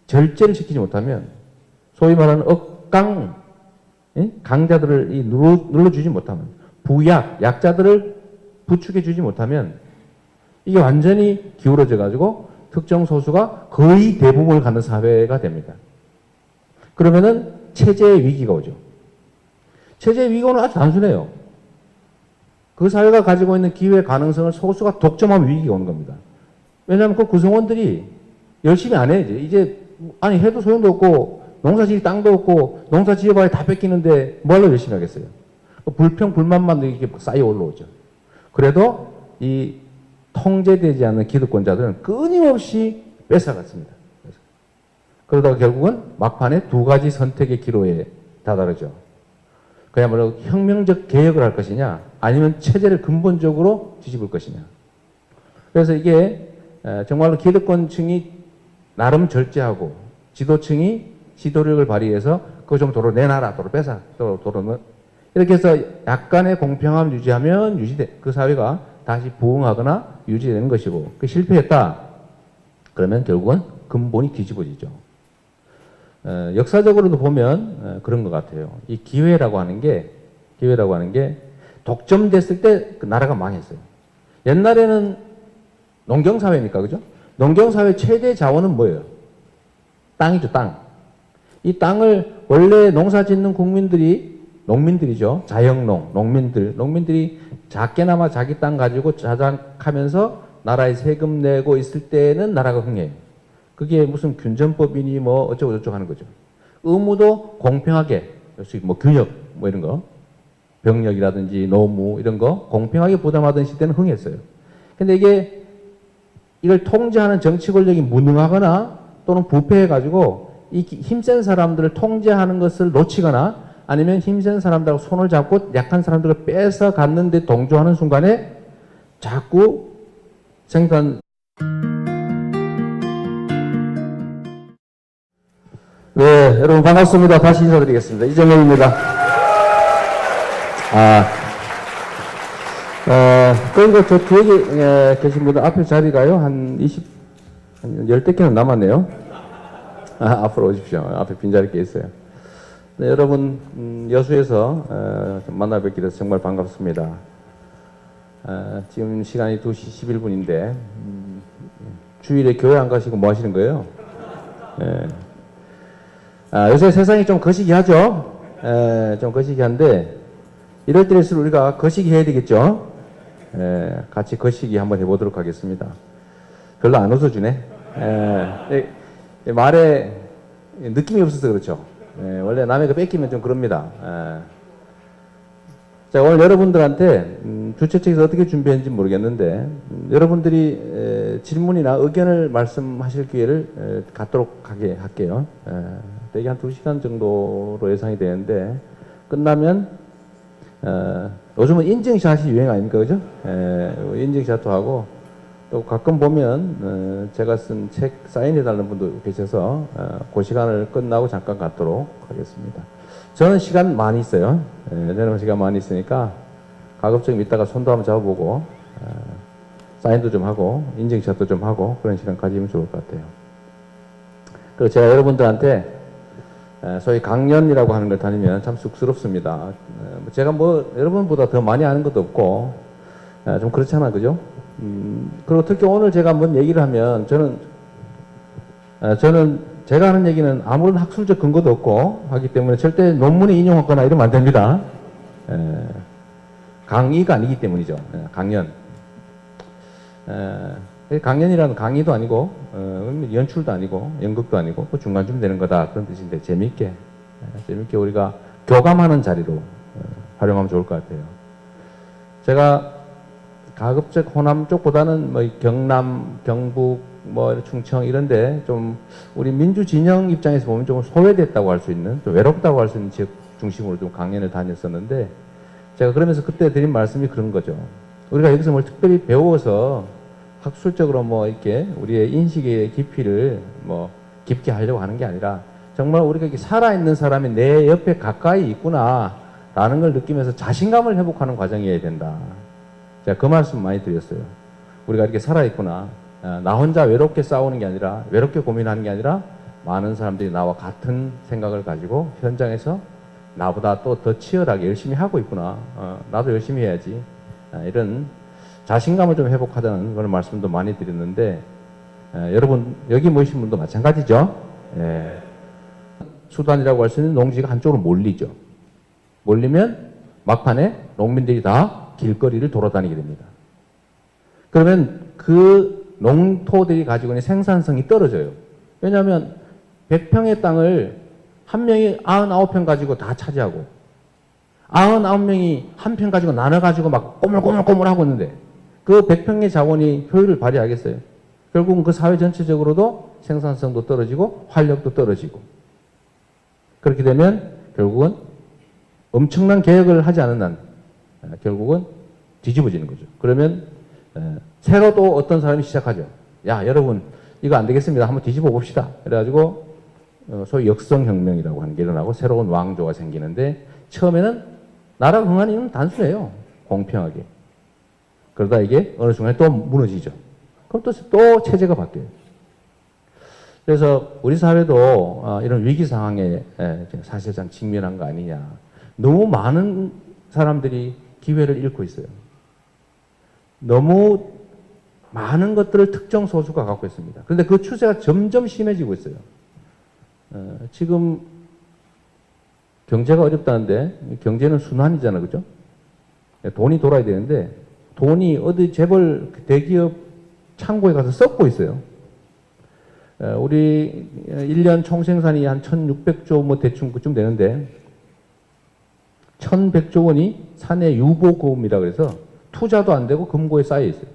절제를 시키지 못하면 소위 말하는 억강, 강자들을 눌러주지 못하면 부약, 약자들을 부추겨주지 못하면 이게 완전히 기울어져 가지고 특정 소수가 거의 대부분을 갖는 사회가 됩니다. 그러면은 체제의 위기가 오죠. 체제의 위기는 아주 단순해요. 그 사회가 가지고 있는 기회 가능성을 소수가 독점하면 위기가 오는 겁니다. 왜냐하면 그 구성원들이 열심히 안 해야지. 이제 아니 해도 소용도 없고 농사지을 땅도 없고 농사 지어봐야 다 뺏기는데 뭐하러 열심히 하겠어요. 불평 불만만 이렇게 쌓여 올라오죠. 그래도 이 통제되지 않는 기득권자들은 끊임없이 뺏어갔습니다. 그러다가 결국은 막판에 두 가지 선택의 기로에 다다르죠. 그야말로 혁명적 개혁을 할 것이냐 아니면 체제를 근본적으로 뒤집을 것이냐. 그래서 이게 정말로 기득권층이 나름 절제하고 지도층이 지도력을 발휘해서 그거 좀 도로 내놔라, 도로 뺏어, 도로는 이렇게 해서 약간의 공평함을 유지하면 그 사회가 다시 부흥하거나 유지되는 것이고 그 실패했다 그러면 결국은 근본이 뒤집어지죠. 역사적으로도 보면 그런 것 같아요. 이 기회라고 하는 게 독점됐을 때 그 나라가 망했어요. 옛날에는 농경사회니까 그죠? 농경사회 최대 자원은 뭐예요? 땅이죠, 땅. 이 땅을 원래 농사 짓는 농민들이죠. 자영농, 농민들이 작게나마 자기 땅 가지고 자작하면서 나라에 세금 내고 있을 때는 나라가 흥해요. 그게 무슨 균전법이니 뭐 어쩌고저쩌고 하는 거죠. 의무도 공평하게, 뭐 균역, 뭐 이런 거, 병력이라든지 노무 이런 거 공평하게 부담하던 시대는 흥했어요. 근데 이걸 통제하는 정치 권력이 무능하거나 또는 부패해가지고 이 힘센 사람들을 통제하는 것을 놓치거나 아니면 힘센 사람들하고 손을 잡고 약한 사람들을 뺏어 갔는데 동조하는 순간에 자꾸 생산 네, 여러분 반갑습니다. 다시 인사드리겠습니다. 이정현입니다. 그러니까 저 뒤에 계신 분들 앞에 자리가요, 한 10대 개는 남았네요. 앞으로 오십시오. 앞에 빈자리 꽤 있어요. 네, 여러분, 여수에서 만나 뵙게 돼서 정말 반갑습니다. 지금 시간이 2시 11분인데, 주일에 교회 안 가시고 뭐 하시는 거예요? 요새 세상이 좀 거시기하죠? 좀 거시기한데, 이럴 때일수록 우리가 거시기 해야 되겠죠? 같이 거시기 한번 해보도록 하겠습니다. 별로 안 웃어주네. 말에 느낌이 없어서 그렇죠. 원래 남의 거 뺏기면 좀 그럽니다. 자, 오늘 여러분들한테 주최 측에서 어떻게 준비했는지 모르겠는데 여러분들이 질문이나 의견을 말씀하실 기회를 갖도록 할게요. 대개 한 2시간 정도로 예상이 되는데 끝나면 요즘은 인증샷이 유행 아닙니까? 그죠? 인증샷도 하고 또 가끔 보면 제가 쓴 책 사인해달라는 분도 계셔서 그 시간을 끝나고 잠깐 갖도록 하겠습니다. 저는 시간 많이 있어요. 저는 시간 많이 있으니까 가급적 이따가 손도 한번 잡아보고 사인도 좀 하고 인증샷도 좀 하고 그런 시간 가지면 좋을 것 같아요. 그리고 제가 여러분들한테 소위 강연이라고 하는 걸 다니면 참 쑥스럽습니다. 제가 뭐 여러분보다 더 많이 아는 것도 없고 좀 그렇잖아, 그죠? 그리고 특히 오늘 제가 한번 얘기를 하면 저는 제가 하는 얘기는 아무런 학술적 근거도 없고 하기 때문에 절대 논문에 인용하거나 이러면 안 됩니다. 강의가 아니기 때문이죠. 강연. 강연이라는 강의도 아니고 연출도 아니고 연극도 아니고 그 중간쯤 되는 거다 그런 뜻인데 재미있게 우리가 교감하는 자리로 활용하면 좋을 것 같아요. 제가 가급적 호남 쪽보다는 뭐 경남, 경북, 뭐 충청 이런데 좀 우리 민주 진영 입장에서 보면 좀 소외됐다고 할 수 있는, 좀 외롭다고 할 수 있는 지역 중심으로 좀 강연을 다녔었는데 제가 그러면서 그때 드린 말씀이 그런 거죠. 우리가 여기서 뭘 특별히 배워서 학술적으로 뭐 이렇게 우리의 인식의 깊이를 뭐 깊게 하려고 하는 게 아니라 정말 우리가 이렇게 살아있는 사람이 내 옆에 가까이 있구나라는 걸 느끼면서 자신감을 회복하는 과정이어야 된다. 제가 그 말씀 많이 드렸어요. 우리가 이렇게 살아있구나. 나 혼자 외롭게 싸우는 게 아니라, 외롭게 고민하는 게 아니라 많은 사람들이 나와 같은 생각을 가지고 현장에서 나보다 또 더 치열하게 열심히 하고 있구나. 나도 열심히 해야지. 이런 자신감을 좀 회복하자는 그런 말씀도 많이 드렸는데, 여러분 여기 모이신 분도 마찬가지죠. 수단이라고 할 수 있는 농지가 한쪽으로 몰리죠. 몰리면 막판에 농민들이 다 길거리를 돌아다니게 됩니다. 그러면 그 농토들이 가지고 있는 생산성이 떨어져요. 왜냐하면 100평의 땅을 한 명이 99평 가지고 다 차지하고 99명이 한 평 가지고 나눠가지고 막 꼬물꼬물꼬물 하고 있는데 그 100평의 자원이 효율을 발휘하겠어요? 결국은 그 사회 전체적으로도 생산성도 떨어지고 활력도 떨어지고 그렇게 되면 결국은 엄청난 개혁을 하지 않은 한 결국은 뒤집어지는 거죠. 그러면 새로 또 어떤 사람이 시작하죠. 야 여러분 이거 안 되겠습니다. 한번 뒤집어 봅시다. 그래가지고 소위 역성혁명이라고 하는 게 일어나고 새로운 왕조가 생기는데 처음에는 나라가 흥하는 이유는 단순해요. 공평하게. 그러다 이게 어느 순간에 또 무너지죠. 그럼 또 체제가 바뀌어요. 그래서 우리 사회도 이런 위기 상황에 사실상 직면한 거 아니냐. 너무 많은 사람들이 기회를 잃고 있어요. 너무 많은 것들을 특정 소수가 갖고 있습니다. 그런데 그 추세가 점점 심해지고 있어요. 지금 경제가 어렵다는데 경제는 순환이잖아, 그죠? 돈이 돌아야 되는데 돈이 어디 재벌 대기업 창고에 가서 썩고 있어요. 우리 1년 총생산이 한 1600조 뭐 대충 그쯤 되는데 1100조 원이 사내 유보금이라 그래서 투자도 안 되고 금고에 쌓여 있어요.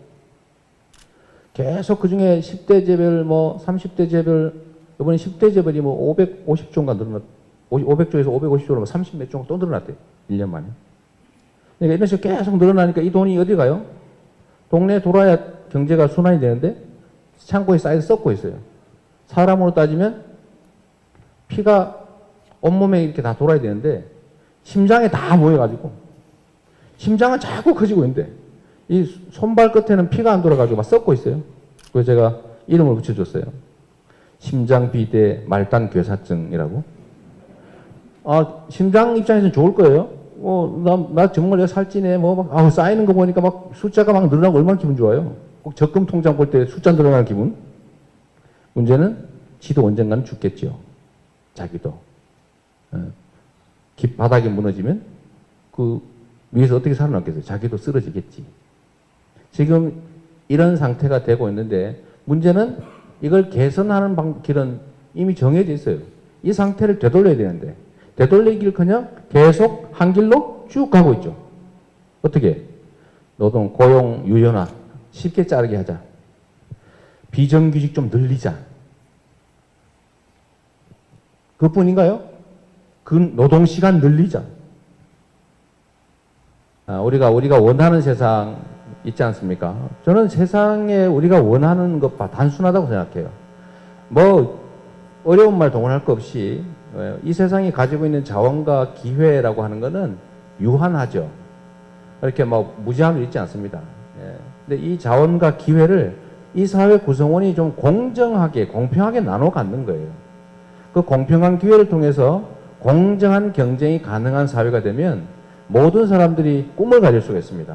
계속 그 중에 10대 재벌, 뭐 30대 재벌, 이번에 10대 재벌이 뭐 550조인가 늘어났, 500조에서 550조로 뭐 30몇 조가 또 늘어났대요. 1년 만에. 그러니까 이런 식으로 계속 늘어나니까 이 돈이 어디 가요? 동네에 돌아야 경제가 순환이 되는데 창고에 쌓여서 썩고 있어요. 사람으로 따지면 피가 온몸에 이렇게 다 돌아야 되는데 심장에 다 모여가지고 심장은 자꾸 커지고 있는데 이 손발 끝에는 피가 안 돌아가지고 막 썩고 있어요. 그래서 제가 이름을 붙여줬어요. 심장비대 말단괴사증이라고. 심장 입장에서는 좋을 거예요. 나 정말 내가 살찌네. 쌓이는 거 보니까 막 숫자가 막 늘어나고 얼마나 기분 좋아요. 꼭 적금 통장 볼 때 숫자 늘어나는 기분. 문제는 지도 언젠가는 죽겠죠. 자기도. 바닥이 무너지면 그 위에서 어떻게 살아남겠어요? 자기도 쓰러지겠지. 지금 이런 상태가 되고 있는데 문제는 이걸 개선하는 길은 이미 정해져 있어요. 이 상태를 되돌려야 되는데 되돌리길커녕 계속 한 길로 쭉 가고 있죠. 어떻게? 노동, 고용, 유연화 쉽게 자르게 하자. 비정규직 좀 늘리자. 그뿐인가요? 그 노동시간 늘리자. 우리가 원하는 세상 있지 않습니까? 저는 세상에 우리가 원하는 것 단순하다고 생각해요. 뭐 어려운 말 동원할 거 없이 이 세상이 가지고 있는 자원과 기회라고 하는 것은 유한하죠. 이렇게 뭐 무제한으로 있지 않습니다. 근데 이 자원과 기회를 이 사회 구성원이 좀 공정하게, 공평하게 나눠 갖는 거예요. 그 공평한 기회를 통해서 공정한 경쟁이 가능한 사회가 되면 모든 사람들이 꿈을 가질 수가 있습니다.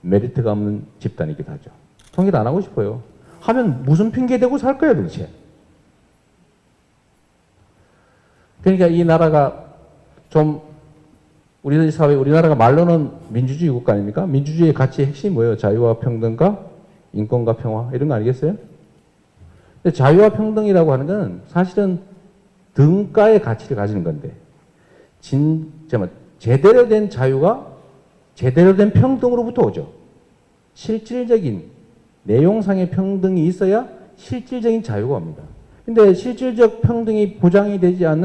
메리트가 없는 집단이기도 하죠. 통일 안 하고 싶어요. 하면 무슨 핑계 대고 살 거야 도대체. 그러니까 이 나라가 좀 우리 사회, 우리나라가 말로는 민주주의 국가 아닙니까? 민주주의의 가치의 핵심이 뭐예요? 자유와 평등과 인권과 평화 이런 거 아니겠어요? 근데 자유와 평등이라고 하는 건 사실은 등가의 가치를 가지는 건데 제대로 된 자유가 제대로 된 평등으로부터 오죠. 실질적인 내용상의 평등이 있어야 실질적인 자유가 옵니다. 근데 실질적 평등이 보장이 되지 않는